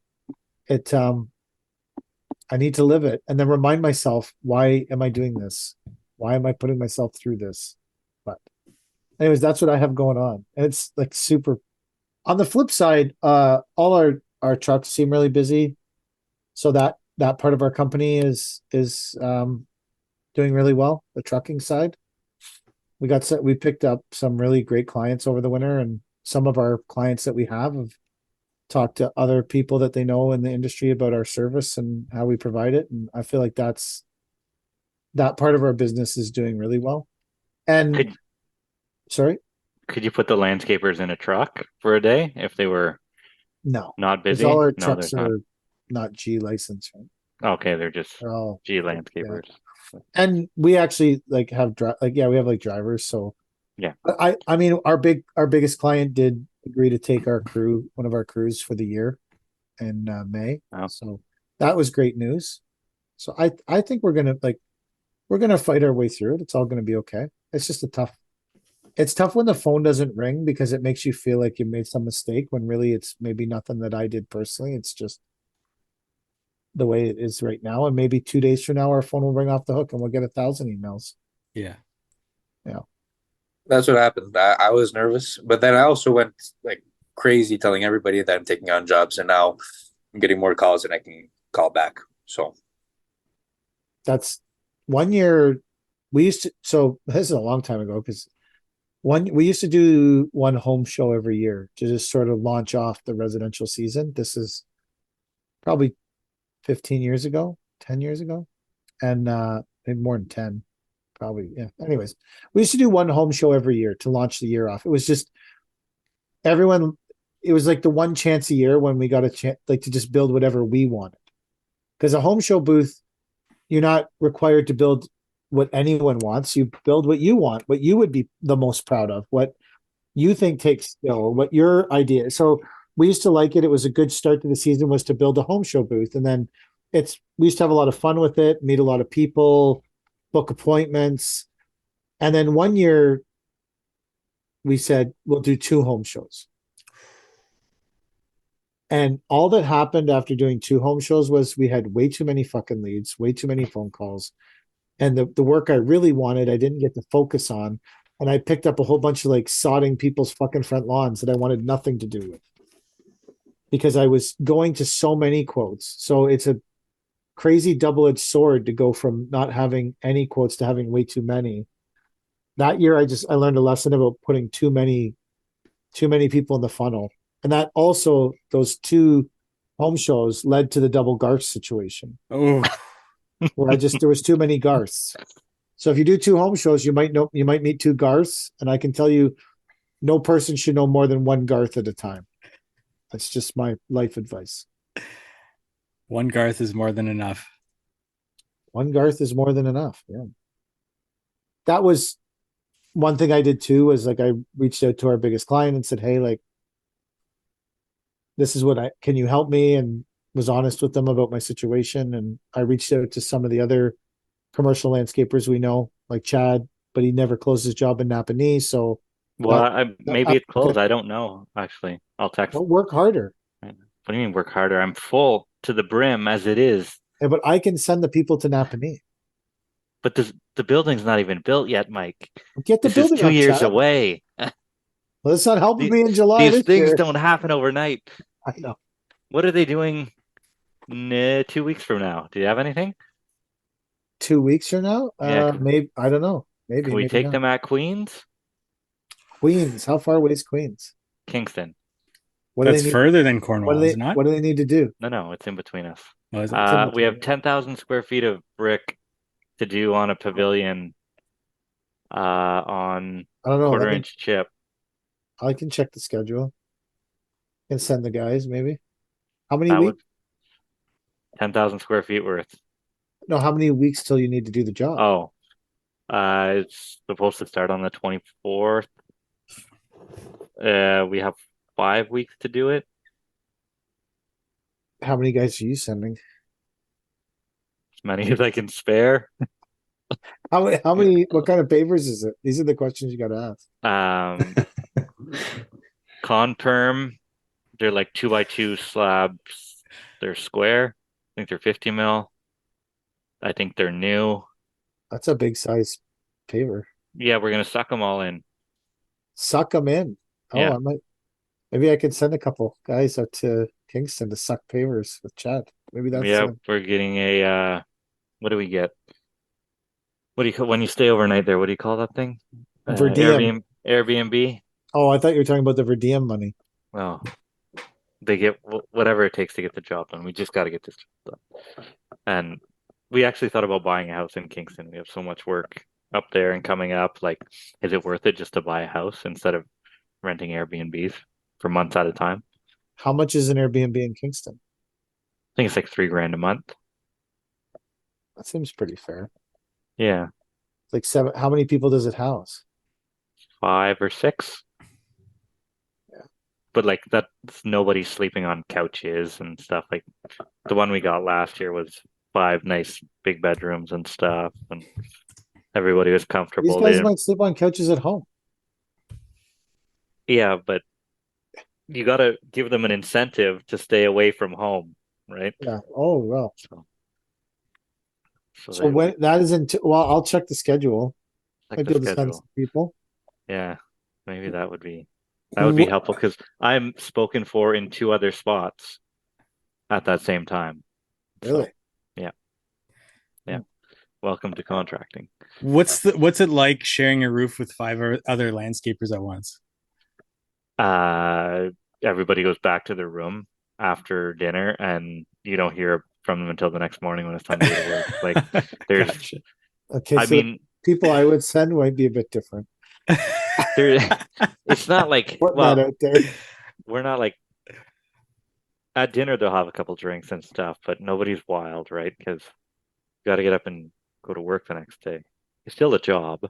It, I need to live it, and then remind myself, why am I doing this? Why am I putting myself through this? But anyways, that's what I have going on. And it's like super. On the flip side, all our trucks seem really busy. So that part of our company is doing really well, the trucking side. We picked up some really great clients over the winter, and some of our clients that we have talked to other people that they know in the industry about our service and how we provide it. And I feel like that part of our business is doing really well. And
Could
sorry,
could you put the landscapers in a truck for a day if they were
no,
not
because all
busy?
our
No,
trucks
there's not.
are not G licensed, right?
Okay, they're just
They're all
G
yeah.
landscapers.
And we actually like have yeah, we have like drivers. So
Yeah.
I mean, our biggest client did agree to take our crew, one of our crews for the year in May.
Oh.
So that was great news. So I think we're gonna fight our way through it. It's all gonna be okay. It's just it's tough when the phone doesn't ring because it makes you feel like you made some mistake when really it's maybe nothing that I did personally. It's just the way it is right now. And maybe 2 days from now, our phone will ring off the hook and we'll get 1,000 emails.
Yeah.
Yeah.
That's what happened. I was nervous, but then I also went like crazy telling everybody that I'm taking on jobs, and now I'm getting more calls than I can call back. So
That's 1 year. So this is a long time ago because we used to do one home show every year to just sort of launch off the residential season. This is probably 15 years ago, 10 years ago, and maybe more than 10, probably. Yeah. Anyways, we used to do one home show every year to launch the year off. It was just everyone, it was like the one chance a year when we got a chance, like to just build whatever we wanted. Because a home show booth, you're not required to build what anyone wants. You build what you want, what you would be the most proud of, what you think takes skill, what your idea. So we used to like it. It was a good start to the season was to build a home show booth. And then we used to have a lot of fun with it, meet a lot of people, book appointments. And then 1 year we said, we'll do 2 home shows. And all that happened after doing 2 home shows was we had way too many fucking leads, way too many phone calls. And the work I really wanted, I didn't get to focus on. And I picked up a whole bunch of like sodding people's fucking front lawns that I wanted nothing to do with because I was going to so many quotes. So it's a crazy double-edged sword to go from not having any quotes to having way too many. That year I learned a lesson about putting too many people in the funnel. And that also those 2 home shows led to the double Garth situation.
Oh,
Where there was too many Garths. So if you do 2 home shows, you might meet 2 Garths, and I can tell you, no person should know more than one Garth at a time. That's just my life advice.
one Garth is more than enough.
One Garth is more than enough. Yeah. That was one thing I did too, was like I reached out to our biggest client and said, hey, like, this is can you help me? And was honest with them about my situation. And I reached out to some of the other commercial landscapers we know, like Chad, but he never closed his job in Napanee. So
Well, maybe it's closed. I don't know, actually. I'll text.
well, work harder.
What do you mean work harder? I'm full to the brim as it is.
Yeah, but I can send the people to Napanee.
But the building's not even built yet, Mike.
Get the
This is
building
2 years
Chad.
away.
Well, it's not helping
These,
me in July
these
this
things
year.
don't happen overnight.
I know.
What are they doing 2 weeks from now? Do you have anything?
2 weeks from now?
Yeah.
Maybe I don't know. Maybe
Can we
maybe
take
not.
them at Queens?
Queens. How far away is Queens?
Kingston.
What do
That's
they need?
further than Cornwall, is it not?
What do they need to do?
No, it's in between us.
Oh, is it?
We have 10,000 square feet of brick to do on a pavilion on
I don't know.
quarter-inch chip.
I can check the schedule and send the guys maybe. How many
That
weeks?
would 10,000 square feet worth.
No, how many weeks till you need to do the job?
Oh, it's supposed to start on the 24th. We have 5 weeks to do it.
How many guys are you sending?
As many as I can spare.
How many, what kind of pavers is it? These are the questions you got to ask.
Con perm, they're like 2x2 slabs. They're square. I think they're 50 mil. I think they're new.
That's a big size paver.
Yeah, we're gonna suck them all in.
Suck them in. Oh,
Yeah.
maybe I could send a couple guys out to Kingston to suck pavers with Chad. Maybe that's
Yeah, we're getting a what do we get? What do you call when you stay overnight there? What do you call that thing?
Verdiem.
Airbnb.
Oh, I thought you were talking about the Verdiem money.
Well, they get whatever it takes to get the job done. We just got to get this job done. And we actually thought about buying a house in Kingston. We have so much work up there and coming up. Like, is it worth it just to buy a house instead of renting Airbnbs for months at a time?
How much is an Airbnb in Kingston?
I think it's like $3,000 a month.
That seems pretty fair.
Yeah,
It's like seven. How many people does it house?
5 or 6.
Yeah.
But like that's nobody sleeping on couches and stuff. Like the one we got last year was 5 nice big bedrooms and stuff, and everybody was
These
comfortable.
guys might sleep on couches at home.
Yeah, but you got to give them an incentive to stay away from home, right?
Yeah. Oh, well. So
They
when that is well, I'll check the schedule.
like
Might
the
be able to send
schedule.
some people.
Yeah, maybe that would be helpful because I'm spoken for in 2 other spots at that same time.
Really?
So, yeah. Welcome to contracting.
What's it like sharing a roof with 5 other landscapers at once?
Everybody goes back to their room after dinner, and you don't hear from them until the next morning when it's time to go to work. Like there's,
Gotcha.
Okay,
I
so
mean,
people I would send might be a bit different.
there, it's not like
Putting that out there.
we're not like at dinner they'll have a couple drinks and stuff, but nobody's wild, right? Because you got to get up and go to work the next day. It's still a job,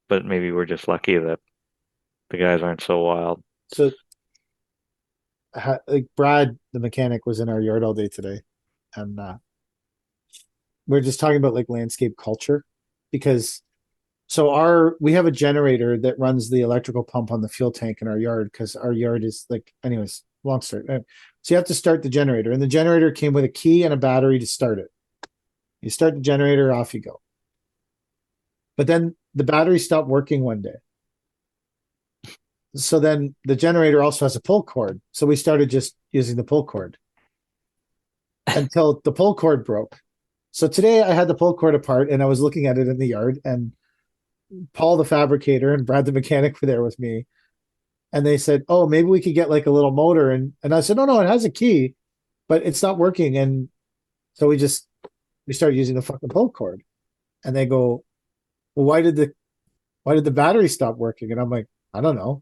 but maybe we're just lucky that the guys aren't so wild.
So, like Brad, the mechanic, was in our yard all day today, and we're just talking about like landscape culture because we have a generator that runs the electrical pump on the fuel tank in our yard because our yard is like, anyways, long story. So you have to start the generator, and the generator came with a key and a battery to start it. You start the generator, off you go. But then the battery stopped working one day. So then the generator also has a pull cord. So we started just using the pull cord until the pull cord broke. So today I had the pull cord apart and I was looking at it in the yard, and Paul, the fabricator, and Brad, the mechanic, were there with me. And they said, oh, maybe we could get like a little motor. And I said, no, it has a key, but it's not working. And so we started using the fucking pull cord. And they go, well, why did the battery stop working? And I'm like, I don't know.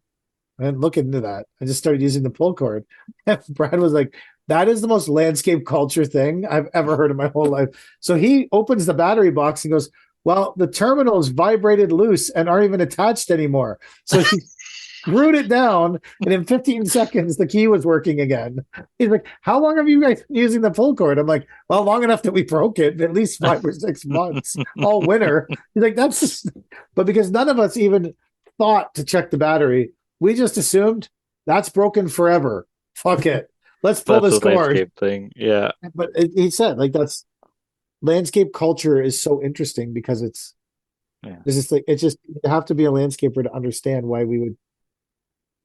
I didn't look into that. I just started using the pull cord. And Brad was like, that is the most landscape culture thing I've ever heard in my whole life. So he opens the battery box and goes, well, the terminals vibrated loose and aren't even attached anymore. So he screwed it down, and in 15 seconds, the key was working again. He's like, how long have you guys been using the pull cord? I'm like, well, long enough that we broke it, at least 5 or 6 months, all winter. He's like, that's just, but because none of us even thought to check the battery, we just assumed that's broken forever. Fuck it. Let's pull this cord.
Landscape thing. Yeah.
But he said, like, that's landscape culture is so interesting because it's just like, it's just, you have to be a landscaper to understand why we would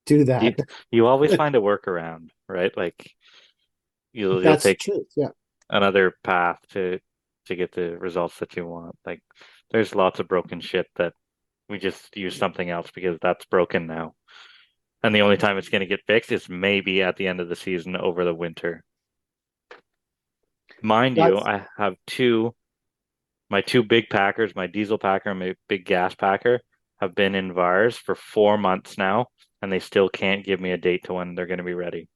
do that.
You always find a workaround, right? Like you'll take
true. Yeah.
another path to get the results that you want. Like there's lots of broken shit that we just use something else because that's broken now. And the only time it's going to get fixed is maybe at the end of the season over the winter. Mind you, I have my 2 big packers, my diesel packer and my big gas packer, have been in VARs for 4 months now, and they still can't give me a date to when they're going to be ready.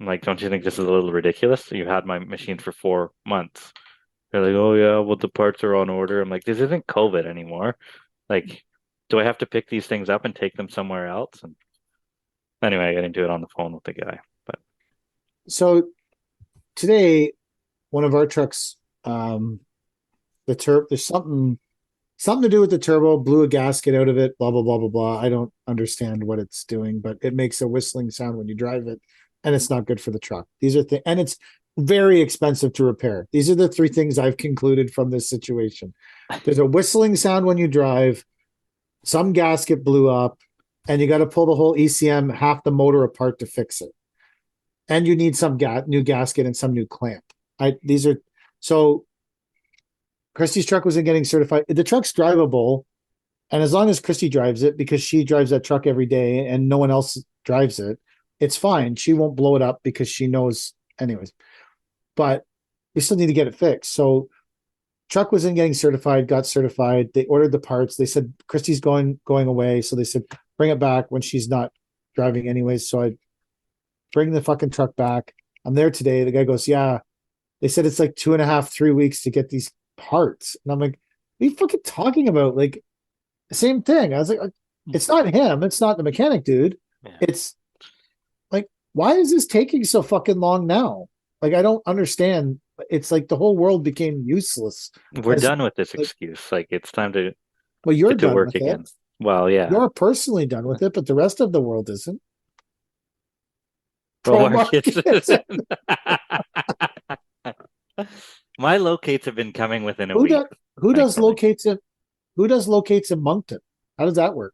I'm like, don't you think this is a little ridiculous? You've had my machine for 4 months. They're like, oh yeah, well the parts are on order. I'm like, this isn't COVID anymore. Like, do I have to pick these things up and take them somewhere else? And Anyway, I got into it on the phone with the guy. But
So today, one of our trucks, there's something to do with the turbo, blew a gasket out of it, blah blah blah blah blah. I don't understand what it's doing, but it makes a whistling sound when you drive it, and it's not good for the truck. These are and it's very expensive to repair. These are the three things I've concluded from this situation. There's a whistling sound when you drive, some gasket blew up, and you got to pull the whole ECM, half the motor apart to fix it. And you need some new gasket and some new clamp. These are so Christy's truck wasn't getting certified. The truck's drivable, and as long as Christy drives it, because she drives that truck every day and no one else drives it, it's fine. She won't blow it up because she knows anyways. But we still need to get it fixed. So truck wasn't getting certified, got certified. They ordered the parts. They said Christy's going away. So they said bring it back when she's not driving anyways. So I bring the fucking truck back. I'm there today. The guy goes, yeah. They said it's like 2.5, 3 weeks to get these parts. And I'm like, what are you fucking talking about? Like, the same thing. I was like, it's not him. It's not the mechanic, dude.
Yeah.
It's like, why is this taking so fucking long now? Like, I don't understand. It's like the whole world became useless.
we're done with this excuse. Like, it's time to
Well, you're
get to
done
work
with
again.
it.
Well, yeah.
You're personally done with it, but the rest of the world isn't.
Pro
Pro
markets.
markets.
My locates have been coming within a
Who
week.
does
thankfully.
locates in Moncton? How does that work?